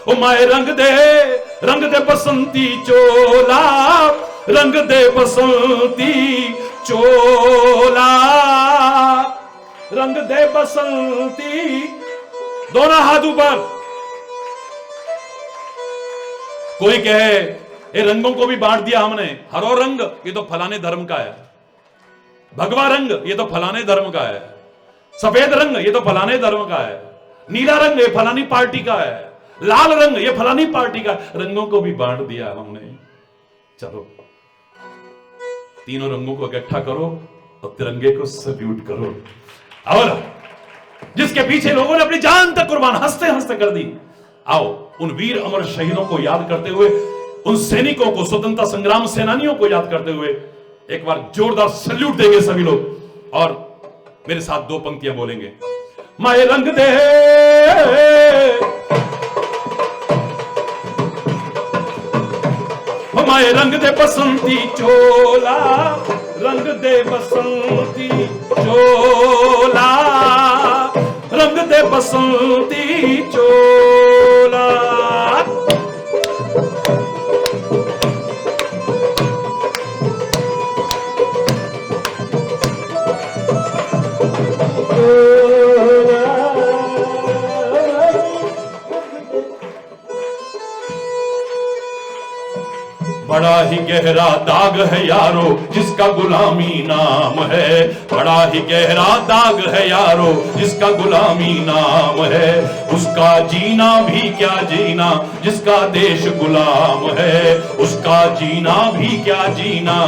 ओ माए रंग दे बसंती चोला, रंग दे बसंती चोला, रंग दे बसंती। दोनों हाथ ऊपर। कोई कहे ये रंगों को भी बांट दिया हमने, हरो रंग ये तो फलाने धर्म का है, भगवा रंग ये तो फलाने धर्म का है, सफेद रंग ये तो फलाने धर्म का है, नीला रंग ये फलानी पार्टी का है, लाल रंग ये फलानी पार्टी का। रंगों को भी बांट दिया हमने। चलो तीनों रंगों को इकट्ठा करो और तिरंगे को सल्यूट करो। और जिसके पीछे लोगों ने अपनी जान तक कुर्बान हंसते हंसते कर दी, आओ उन वीर अमर शहीदों को याद करते हुए, उन सैनिकों को, स्वतंत्रता संग्राम सेनानियों को याद करते हुए एक बार जोरदार सल्यूट देंगे सभी लोग। और मेरे साथ दो पंक्तियां बोलेंगे। माए रंग दे, माए रंग दे बसंती चोला, रंग दे बसंती चोला, रंग दे बसंती चोला। बड़ा ही गहरा दाग है यारो जिसका गुलामी नाम है, बड़ा ही गहरा दाग है यारो जिसका गुलामी नाम है। उसका जीना भी क्या जीना जिसका देश गुलाम है, उसका जीना भी क्या जीना।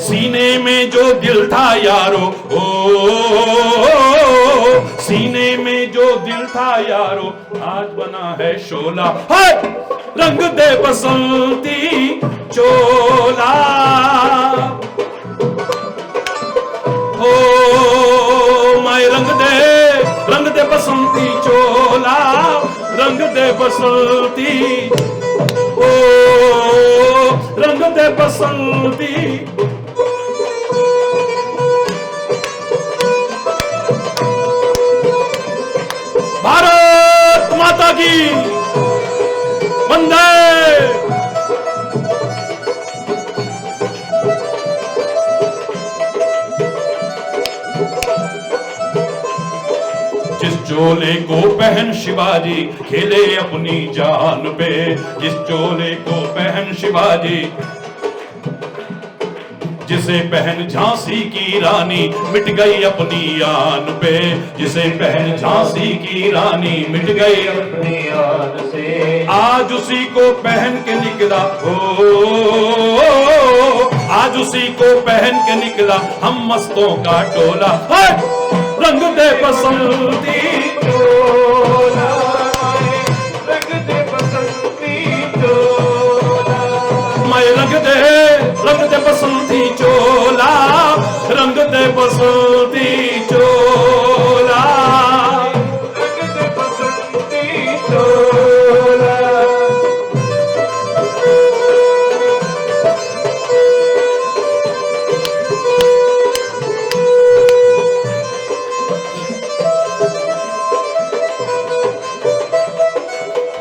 सीने में जो दिल था यारो, सीने में जो दिल था यारो आज बना है शोला। रंग दे बसंती चोला, बसंती, ओ रंग दे बसंती। भारत माता की वंदे। जिस चोले को पहन शिवाजी खेले अपनी जान पे, जिस चोले को पहन शिवाजी, जिसे पहन झांसी की रानी मिट गई अपनी आन पे, जिसे पहन झांसी की रानी मिट गई अपनी आन से, आज उसी को पहन के निकला, ओ आज उसी को पहन के निकला हम मस्तों का टोला। रंग दे बसंती चोला, रंग दे बसंती चोला, मैं रंग दे बसंती चोला, रंग दे बसंती चोला, रंग दे बसंती चोला।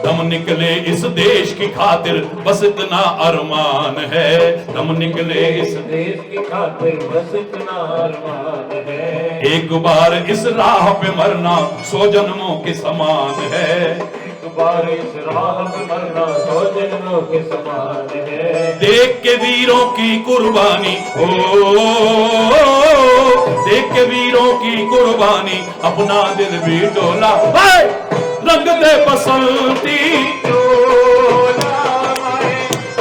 दम निकले इस देश की खातिर बस इतना अरमान है, दम निकले इस देश की खातिर बस इतना अरमान है, एक बार इस राह पे मरना 100 जन्मों के समान है, एक बार इस राह पे मरना 100 जन्मों के समान है। देख के वीरों की कुर्बानी, ओ देख के वीरों की कुर्बानी अपना दिल भी डोला। रंग दे बसंती चोला,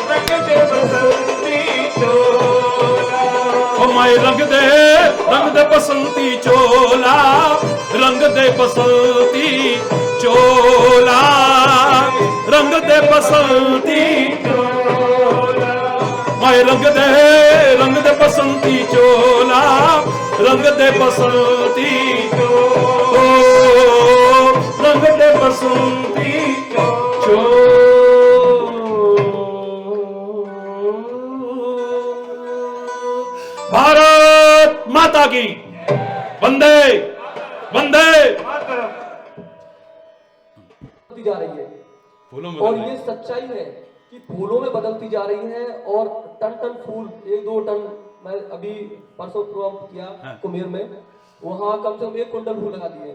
रंग दे बसंती चोला, ओ माय रंग दे बसंती चोला, रंग दे बसंती चोला, रंग दे बसंती चोला, माय रंग दे बसंती चोला, रंग दे बसंती चोला, रंग दे बसंती चोला। भारत माता की वंदे वंदे। जा रही है और ये सच्चाई है कि फूलों में बदलती जा रही है, और टन टन फूल, 1-2 टन, मैं अभी परसों प्रोग्राम किया कुमेर में, वहां कम से कम 1 कुंटल फूल लगा दिए।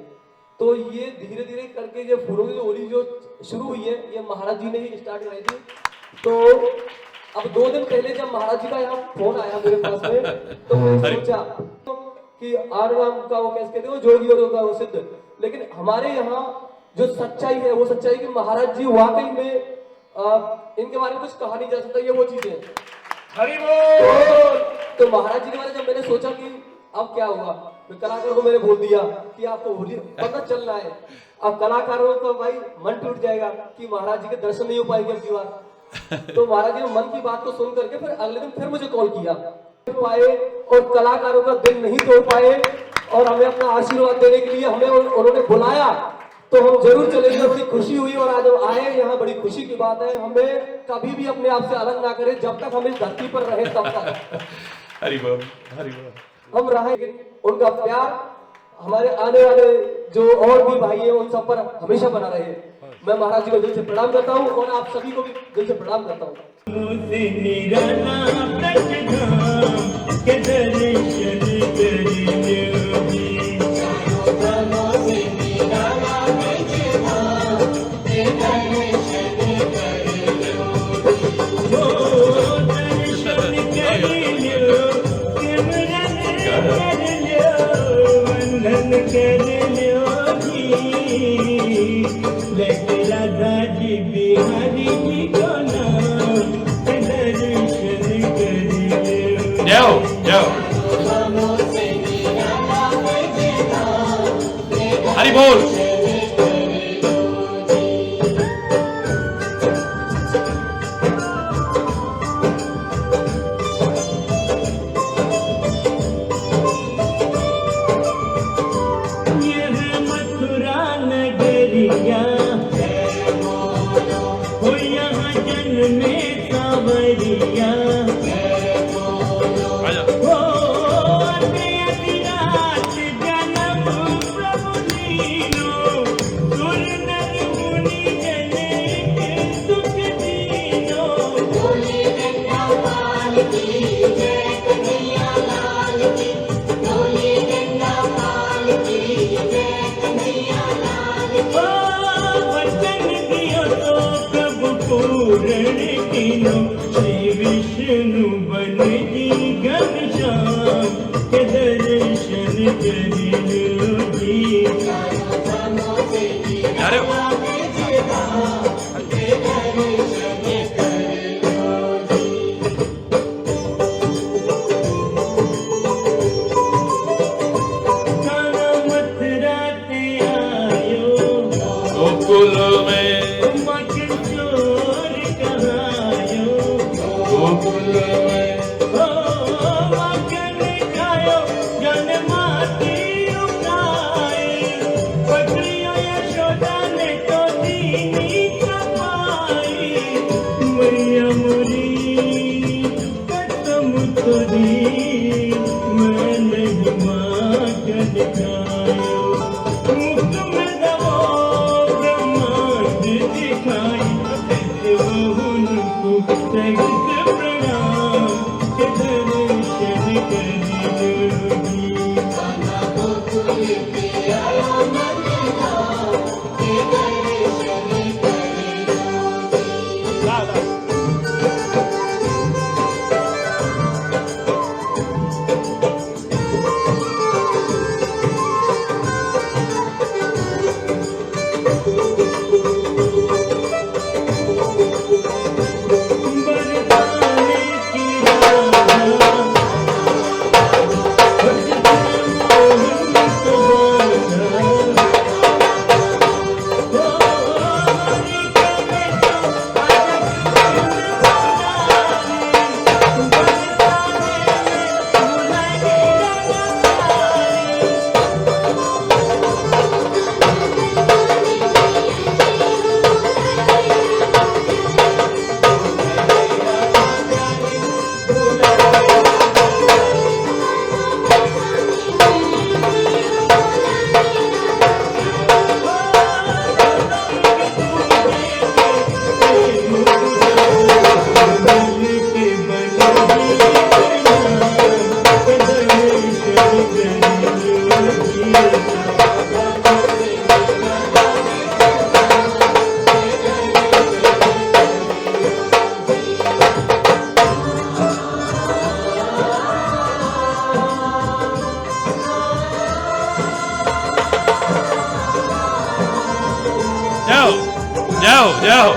तो ये धीरे धीरे करके ये फूलों की होली जो शुरू हुई है, ये महाराज जी ने ही स्टार्ट कराई थी। तो अब 2 दिन पहले जब महाराज जी का यहाँ फोन आया मेरे पास में, तो मैंने सोचा कि आराम का वो कैसे कहते हो, जोगी और का वो सिद्ध, लेकिन हमारे यहाँ जो सच्चाई है वो सच्चाई कि महाराज जी वाकई में इनके बारे में कुछ कहा नहीं जा सकता, ये वो चीजें। हरि बोल। तो महाराज जी के बारे में जब मैंने सोचा कि अब क्या हुआ, तो कलाकारों को मैंने बोल दिया कि आपको होली पता चल रहा है, अब कलाकारों का भाई मन टूट जाएगा कि महाराज जी के दर्शन नहीं हो पाएंगे अगली बार। तो महाराज जी ने मन की बात को सुन करके फिर अगले दिन फिर मुझे कॉल किया पाए, और कलाकारों का दिल नहीं तोड़ पाए, और हमें अपना आशीर्वाद देने के लिए हमें उन्होंने बुलाया, तो हम जरूर चलेंगे। बड़ी खुशी हुई, और आज हम आए यहाँ, बड़ी खुशी की बात है। हमें कभी भी अपने आप से अलग ना करें, जब तक हम इस धरती पर रहे तब तक। हरि बोल, हरि बोल। हम रहे, उनका प्यार हमारे आने वाले जो और भी भाई हैं उन सब पर हमेशा बना रहे। मैं महाराज जी को दिल से प्रणाम करता हूँ, और आप सभी को भी दिल से प्रणाम करता हूँ। जाओ जाओ। हरि बोल। विष्णु बन जी घनश्याम के दर्शन करियोगी। अरे काना मथुरा ते आयो गोकुल में बाकी चोर कहायो। गोकुल में ओ माखन खायो जन माती उठाई, बकरियों यशोदा ने तो दीनी कमाई। मैया मोरी कसम तोरी मैं नहीं माखन खायो। मुख में दबो ब्रह्मांड दिखाई, बहुन को सगत प्रणाम के दर्शन करियोगी। बरसाने की राह जाओ जाओ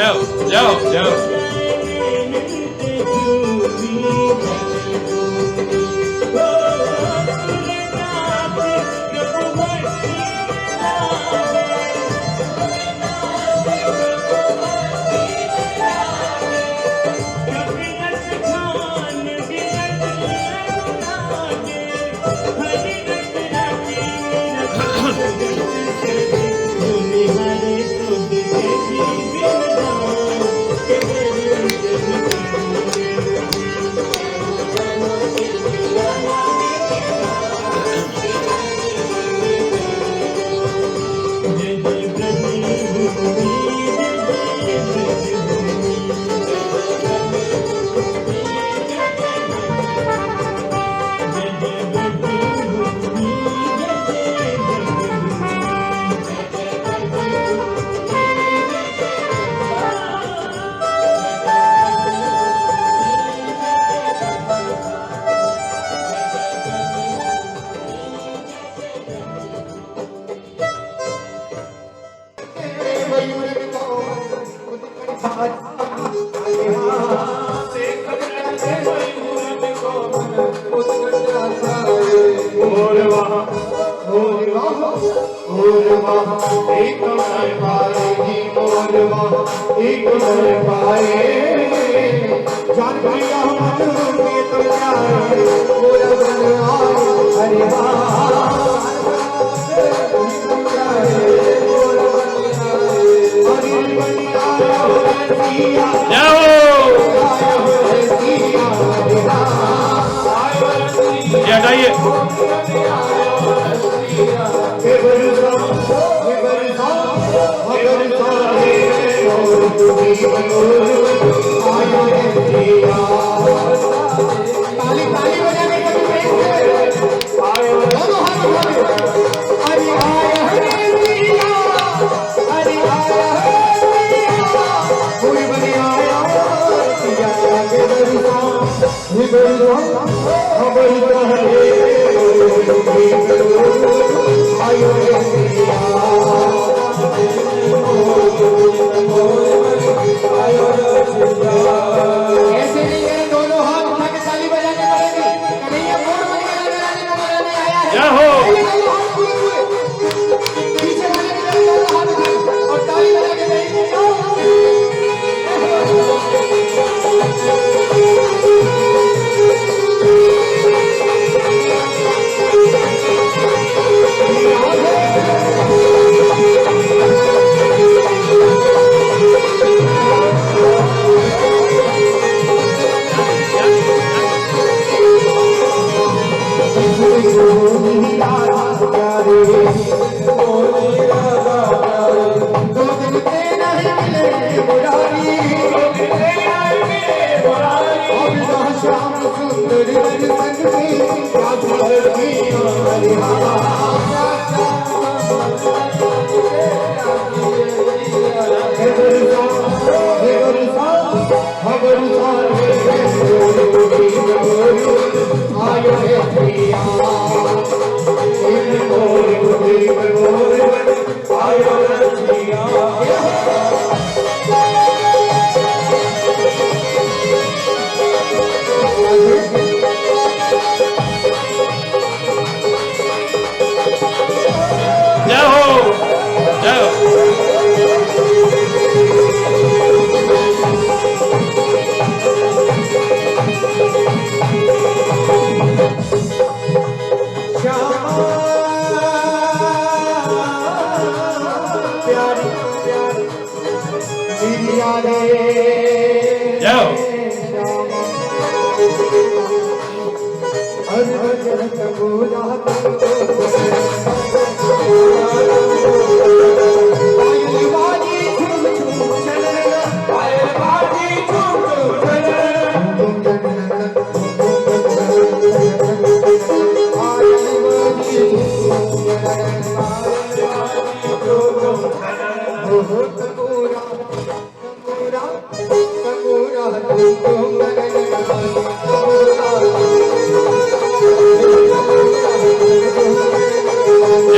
जाओ जाओ जाओ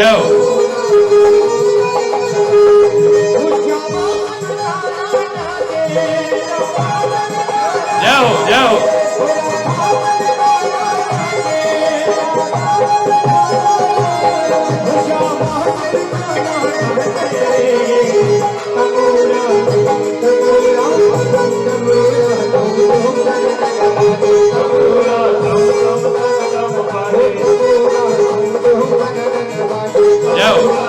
Yo. जय हो जय हो। जय हो।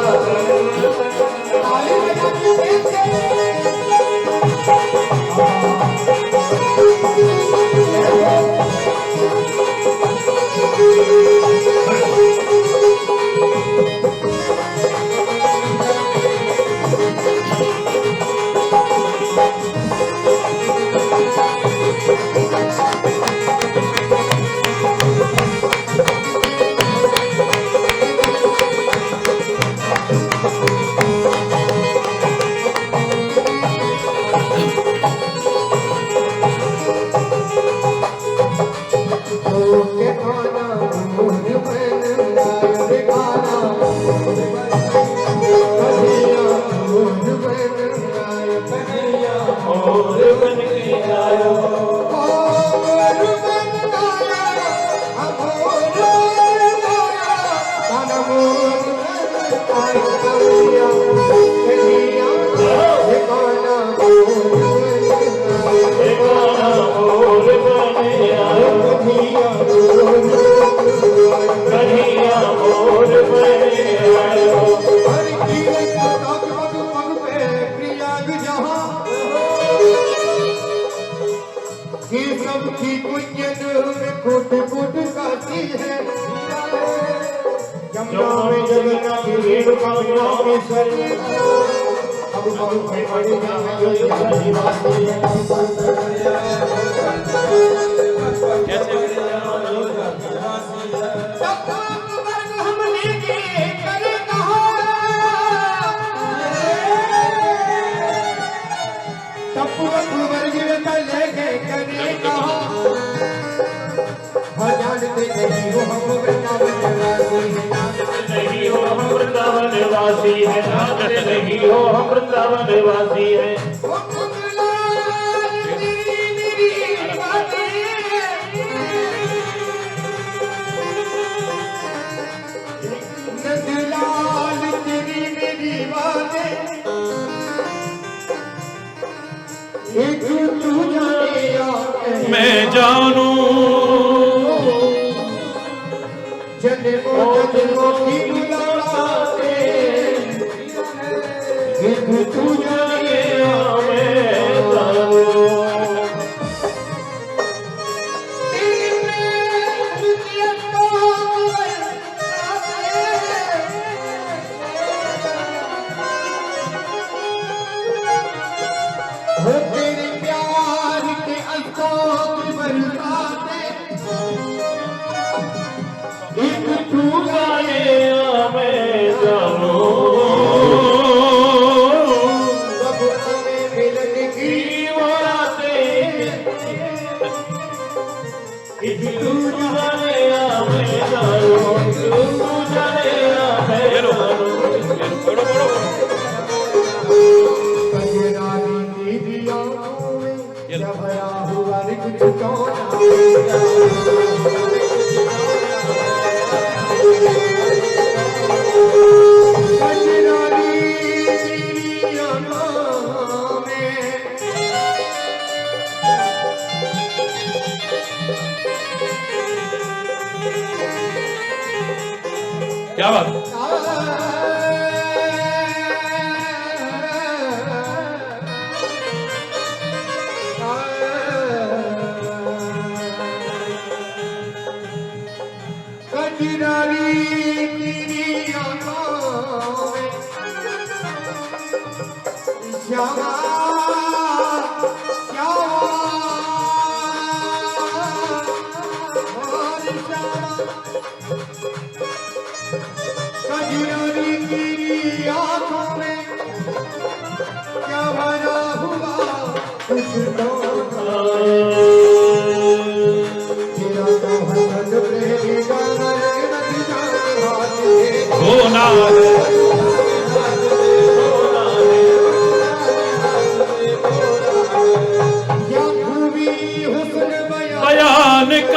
मैं जानू क्या बात।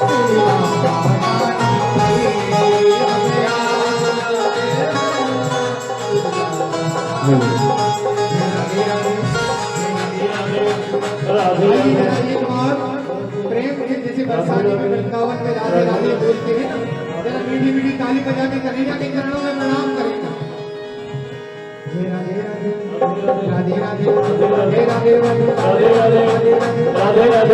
प्रेम के जैसे बरसाने में वृंदावन में राधे राधे बोलते हैं ना, जरा मीठी मीठी ताली बजा के कन्हैया के चरणों में प्रणाम करेगा। राधे राधे राधे राधे राधे राधे राधे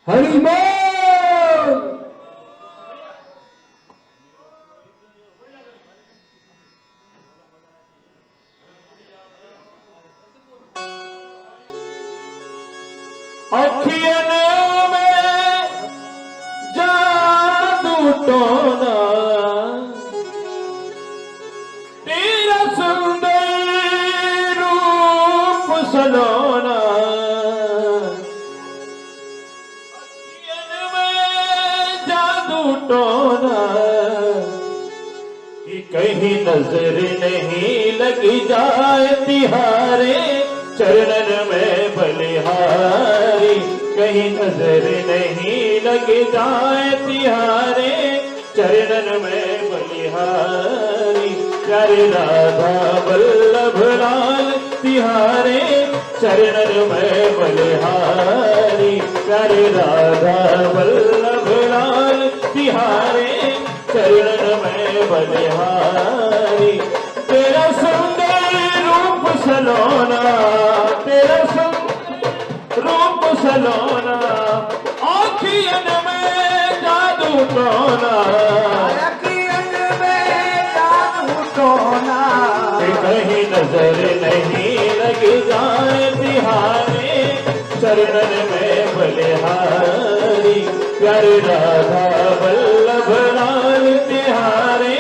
हरि बोल। अखियन में जादू टोना तेरा सुंदर रूप सलोना, अखियन में जादू टोना कि कहीं नजर नहीं लगी जाए तिहारे चरणन में बलिहारी, कहीं नजर नहीं लग जाए तिहारे चरणन में बलिहारी। प्यारे राधा वल्लभ लाल तिहारे चरणन में बलिहारी, प्यारे राधा वल्लभ लाल तिहारे चरणन में बलिहारी। तेरा सुंदर रूप सलोना, तेरा सुंदर रूप सलोना, आँखियन में जादू टोना, आँखियन में जादू टोना, कहीं नजर नहीं लग जाए तिहारे चरणन में बलिहारी। प्यारे राधा वल्लभ लाल तिहारे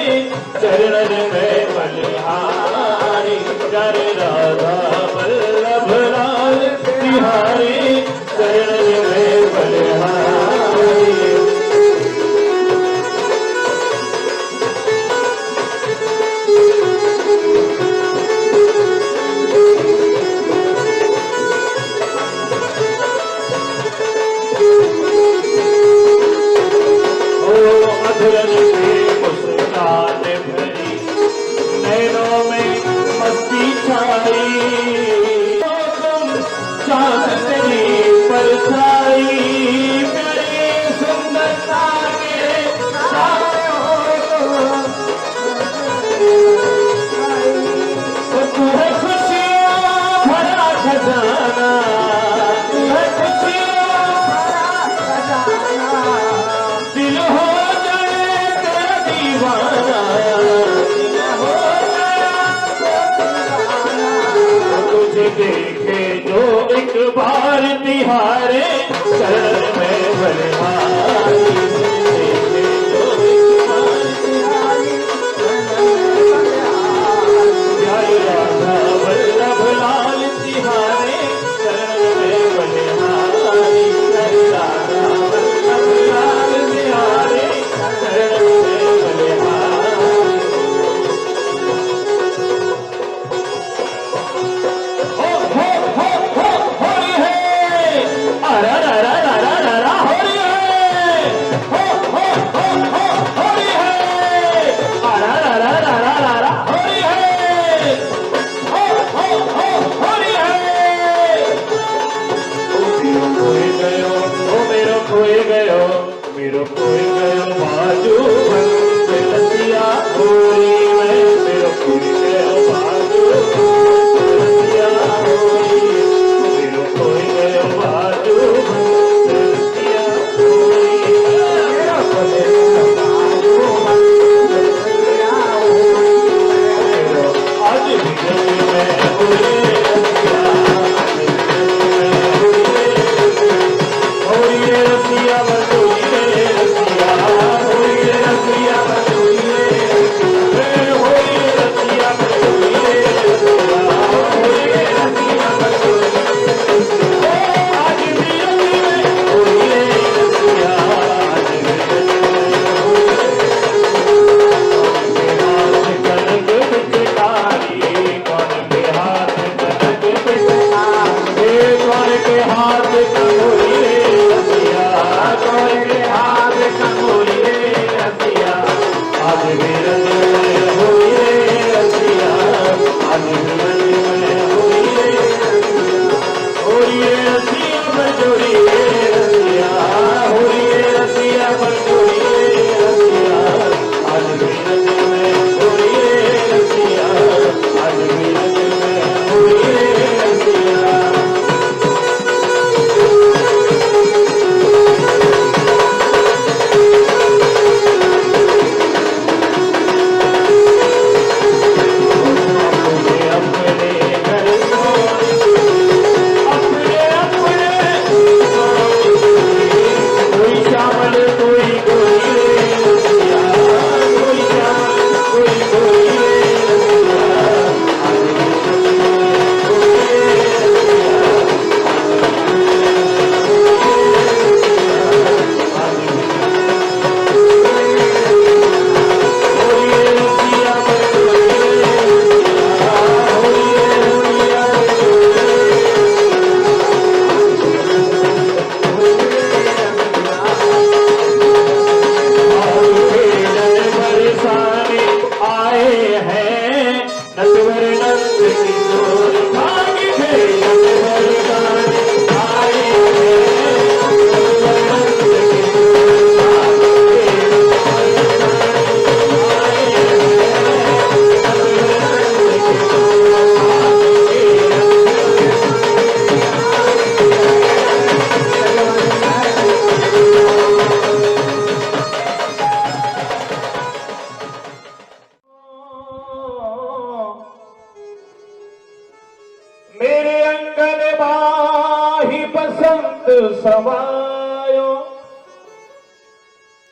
चरणन में बलिहारी, प्यारे राधा वल्लभ लाल तिहारे चरणन में बलिहारी। अधरन की मुस्कान भरी नैनों में मस्ती छाई, चांद तेरी परछाई मेरी सुंदरता के साए हो, तू है खुशियों भरा खजाना, तू है खुशियों भरा खजाना, दिल हो जाए तेरा दीवाना, दिल हो तुझे देखे जो एक बार तिहारे चरण में बलिहारी, देखे जो एक बार तिहारे प्यारे राधा वल्लभ लाल तिहारे चरण में बलिहारी, प्यारे राधा वल्लभ लाल तिहारे चरण में बलिहारी। होरी है, अरा रा रा रा रा रा होरी है, मेरे अंगन माही बसंत समायो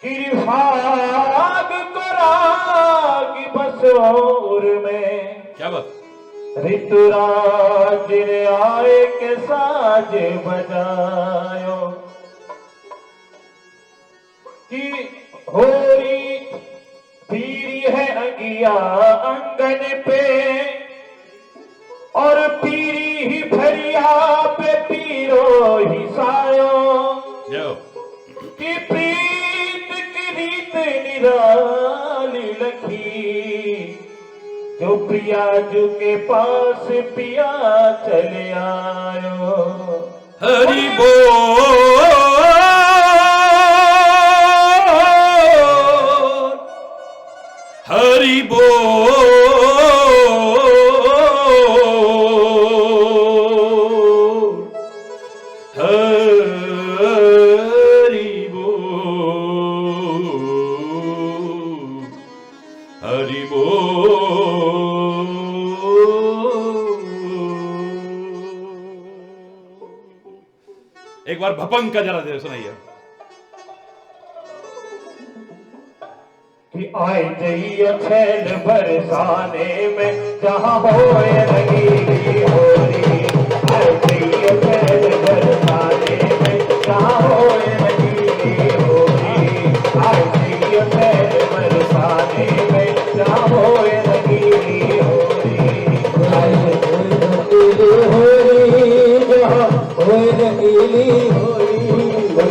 गिरिफाग करागी बसोर में। क्या बात? ऋतुराज ने आए के साज बजायो कि होरी पीरी है अंगिया अंगन पे और पीरी ही भरिया पे पीरो ही सायो कि प्रीत की रीत निराली लखी जो प्रिया जू के पास पिया चले आयो। हरि बोल हरि बोल हरि बोल। एक बार भपंग का जरा दे सुनाइए। कि आए जइयो छैल बरसाने में जहाँ होए रंगीली होली। आए जइयो छैल बरसाने में जहाँ होए रंगीली होली। आए जइयो छैल बरसाने में जहाँ होए रंगीली होली। आए रंगीली होली जहाँ होए रंगीली होली।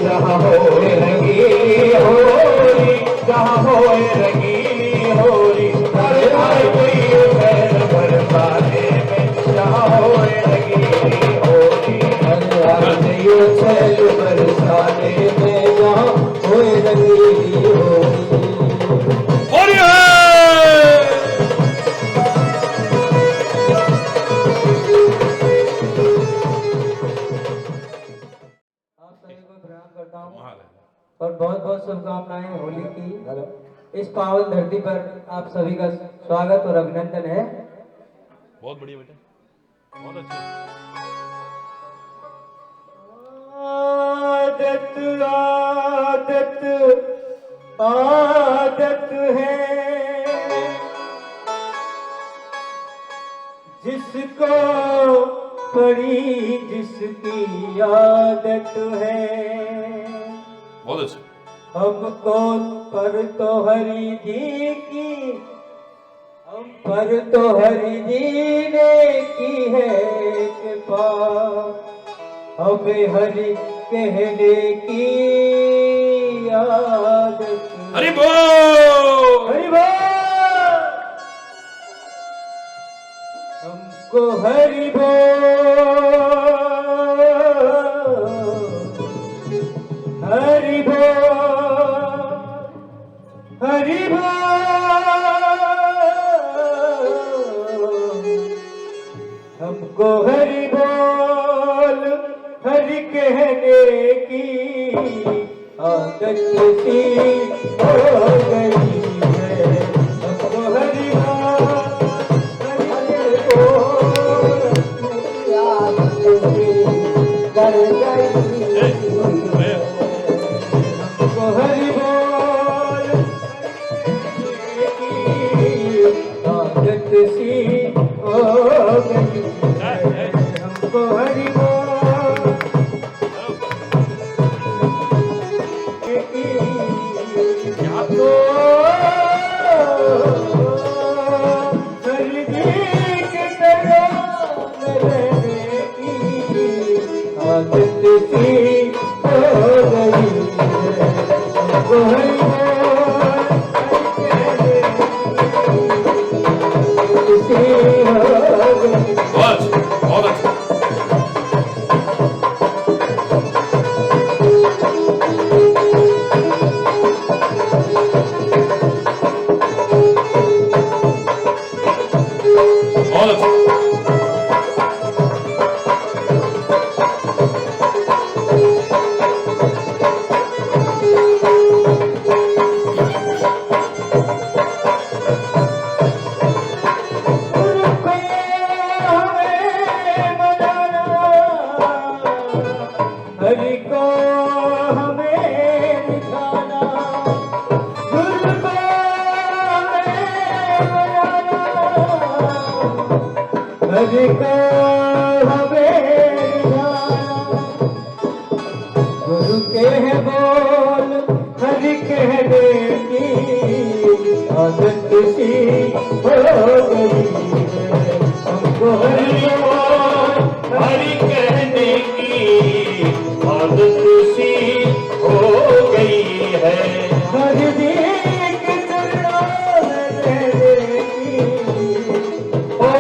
जहाँ होए रंगीली होली जहाँ होए रंगीली होली। अरे आए जइयो छैल बरसाने में जहाँ होए रंगीली होली। अरे आए जइयो छैल बरसाने में जहाँ होए रंगीली होली। आप सभी को प्रणाम करता हूँ और बहुत बहुत शुभकामनाएं होली की। इस पावन धरती पर आप सभी का स्वागत और अभिनंदन है। बहुत बढ़िया बेटा। आदत आदत आदत है जिसको पड़ी जिसकी आदत है। बहुत अच्छा। हमको पर तो हरि जी की हम पर तो हरि जी ने की है कृपा हमें हरि कहने की आदत। हरि बोल। हरि बोल। हमको हरि बोल हरि बोल हरि बोल। हमको हरि बोल हरि कहने की आदत सी हो गई है। हमको हरि बोल हरि बोल आदत सी कर गई है। हमको हरि बोल आदत सी हो गई है। हमको हरि बोल हरि जी के आदत सी हो गई है। हमको हरि बहुत अच्छा। हरि को हमें दिखाना गुरु को हमें बनाना। हरि को हमें दिखाना गुरु के है बोल हरि कहने की आदत सी हो गई है। हमको हरि बोल हरि कहने की आदत सी हो गई है। हरि जी के चरणों में रहने की ओ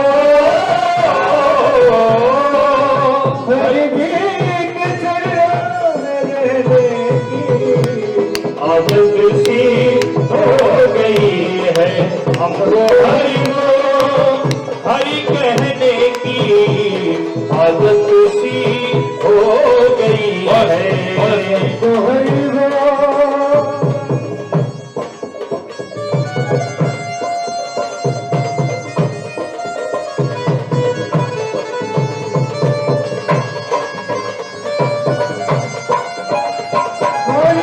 हरि जी के चरणों में रहने की आदत सी हो गई है। हमको हरि बोल हरि कहने की आदत सी हो गई है। हमको हरि बोल हरि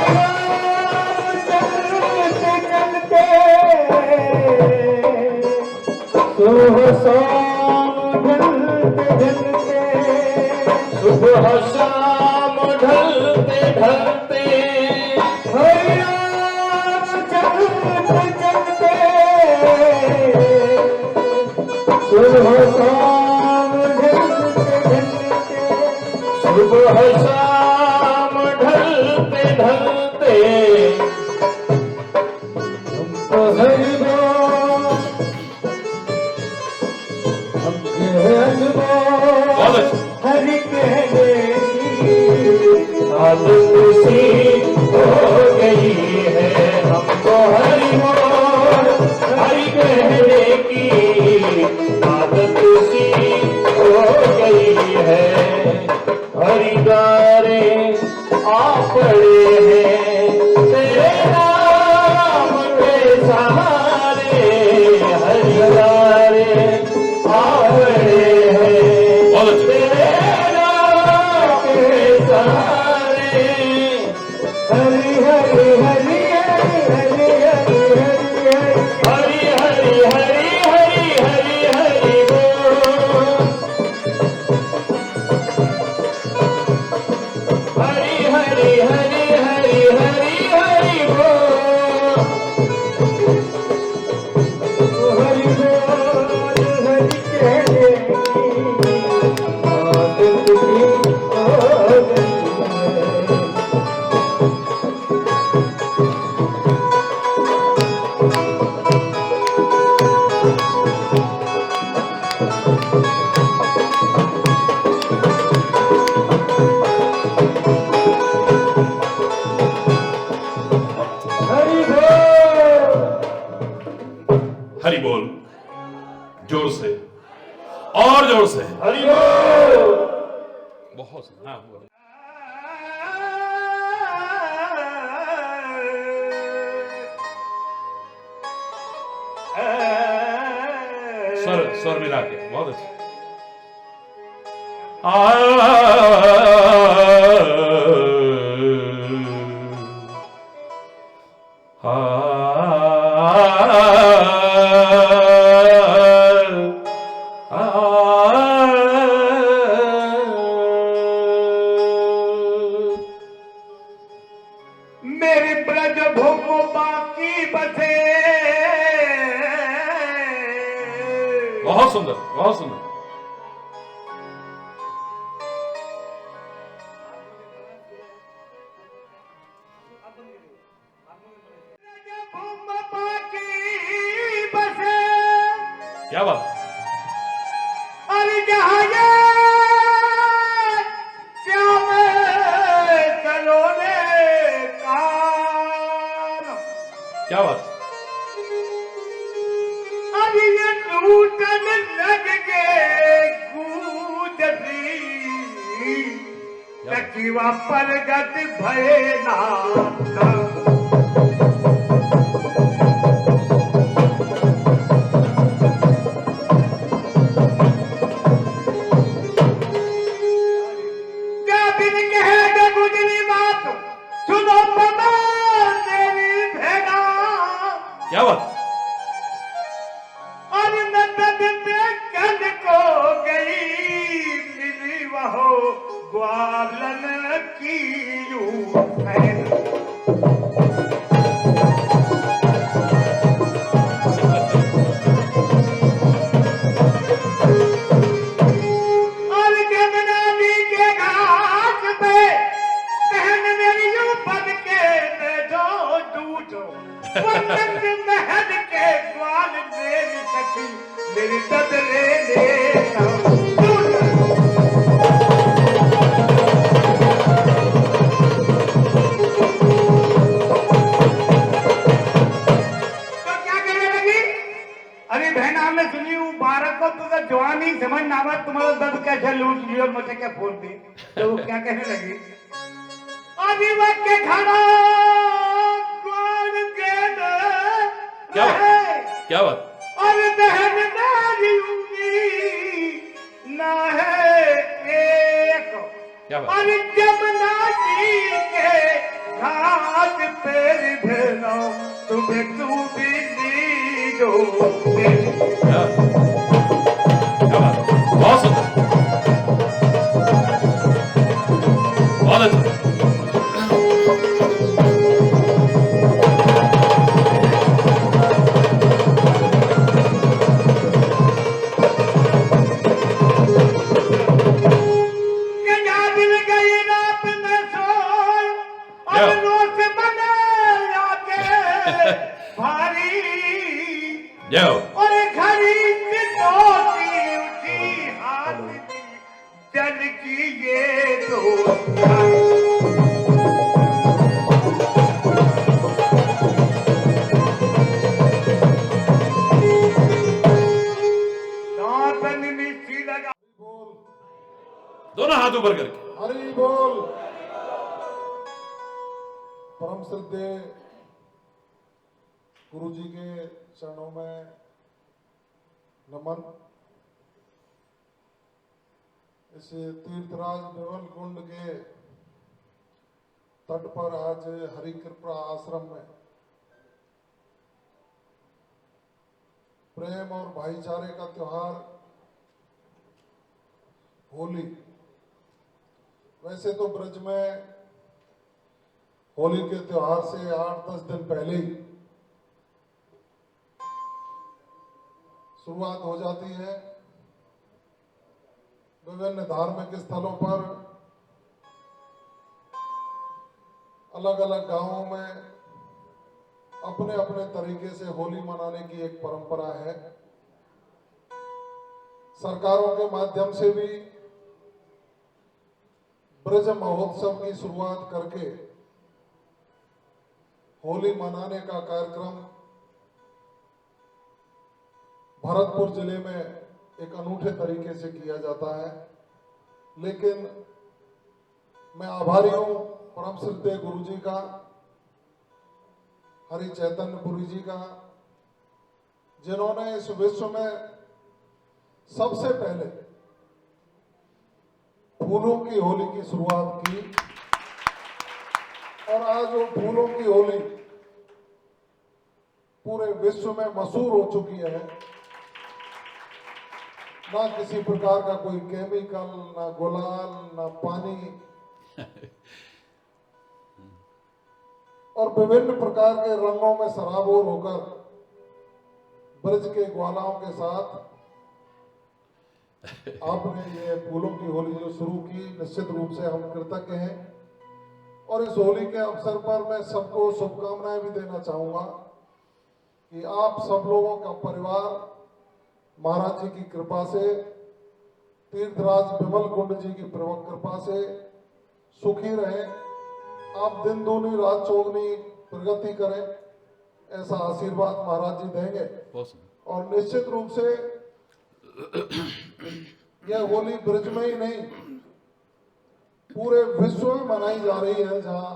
चलते चलते सुबह शाम ढलते ढलते सुबह शाम ढलते ढलते हरि नाम चलते चलते सुबह शाम ढलते ढलते सुबह शाम ढलते ढलते हमको हरि बोल हरि कहने की आदत सी हो गई है। हमको हरि बोल हरि कहने की आदत सी हो गई है। हरिद्वारे आ पड़े हैं तेरे नाम के सहारे। हरिद्वारे आ पड़े हैं हरि बोल, जोर से और जोर से हरि बोल। बहुत हाँ बोल। स्वर मिला के बहुत अच्छा। मेरी ब्रज भूमि बाकी बसे। बहुत सुंदर, बहुत सुंदर। क्या बात। अरे जहाँ श्याम सलोने का, क्या बात। अरे ये लूटन लग गए कूदती सखीवा परगट भय नाथ। क्या बात। और नदद कल को गई मिली वहो ग्वालन की यूं है। और जमुना जी के घाट पे बहन मेरी यूं बन के बैठो टूटो। महल के ग्वाल मेरी सखी मेरी बदले लेता तो क्या कहने लगी। अरे बहन आपने सुनी हूँ बारह को तो जवानी समझ ना आवा तुम्हारा दर्द कैसे लूट लियो और मुझे क्या फोन दी। तो वो क्या कहने लगी। अभी वक्त के खड़ा क्या बात। और बहन मेरी उंगली ना है एक। क्या बात। और जमुना जी के घाट पर भेलो तुम्हें तू भी लीजो। क्या बात। बहुत सुंदर, बहुत अच्छा। और घड़ी उठी हाथ जल की ये दो। लगा दोनों हाथ ऊपर करके हरि बोल। परम श्रद्धेय गुरु जी के चरणों में नमन। इस तीर्थराज विमल कुंड के तट पर आज हरि कृपा आश्रम में प्रेम और भाईचारे का त्योहार होली। वैसे तो ब्रज में होली के त्योहार से 8-10 दिन पहले ही शुरुआत हो जाती है। विभिन्न धार्मिक स्थलों पर अलग अलग गांवों में अपने अपने तरीके से होली मनाने की एक परंपरा है। सरकारों के माध्यम से भी ब्रज महोत्सव की शुरुआत करके होली मनाने का कार्यक्रम भरतपुर जिले में एक अनूठे तरीके से किया जाता है। लेकिन मैं आभारी हूं परम श्रद्धेय गुरु जी का, हरि चैतन्यपुरी जी का, जिन्होंने इस विश्व में सबसे पहले फूलों की होली की शुरुआत की। और आज वो फूलों की होली पूरे विश्व में मशहूर हो चुकी है। ना किसी प्रकार का कोई केमिकल, ना गुलाल, ना पानी, और विभिन्न प्रकार के रंगों में सराबोर होकर ब्रज के ग्वालाओं के साथ आपने ये फूलों की होली जो शुरू की, निश्चित रूप से हम कृतज्ञ हैं। और इस होली के अवसर पर मैं सबको शुभकामनाएं भी देना चाहूंगा कि आप सब लोगों का परिवार महाराज जी की कृपा से, तीर्थराज विमल कुंड जी की प्रभु कृपा से सुखी रहे, आप दिन दूनी रात चौगनी प्रगति करें, ऐसा आशीर्वाद महाराज जी देंगे। और निश्चित रूप से यह होली ब्रज में ही नहीं पूरे विश्व में मनाई जा रही है। जहां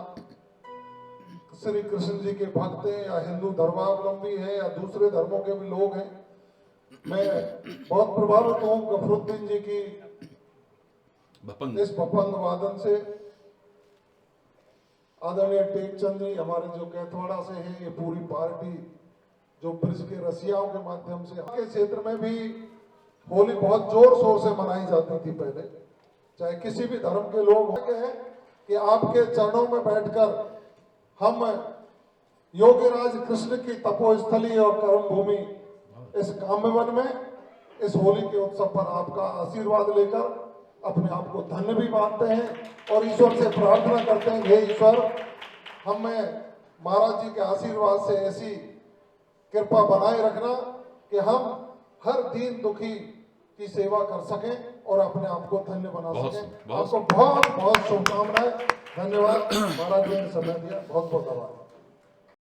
श्री कृष्ण जी के भक्त हैं या हिंदू धर्मावलंबी हैं या दूसरे धर्मों के भी लोग हैं। मैं बहुत प्रभावित हूं गफरुद्दीन जी की इस भपंग वादन से। आदरणीय टेकचंद जी हमारे जो कैथवाड़ा से हैं, ये पूरी पार्टी जो ब्रज के रसियाओं के माध्यम से के क्षेत्र में भी होली बहुत जोर शोर से मनाई जाती थी पहले, चाहे किसी भी धर्म के लोग हैं कि आपके चरणों में बैठकर हम योगीराज कृष्ण की तपोस्थली और कर्म भूमि इस काम्यवन में इस होली के उत्सव पर आपका आशीर्वाद लेकर अपने आप को धन्य भी मानते हैं और ईश्वर से प्रार्थना करते हैं, हे ईश्वर हमें महाराज जी के आशीर्वाद से ऐसी कृपा बनाए रखना कि हम हर दीन दुखी की सेवा कर सकें और अपने आप को धन्य बना सकें। आपको बहुत बहुत शुभकामनाएं। धन्यवाद, महाराज जी ने समय दिया, बहुत बहुत आभार।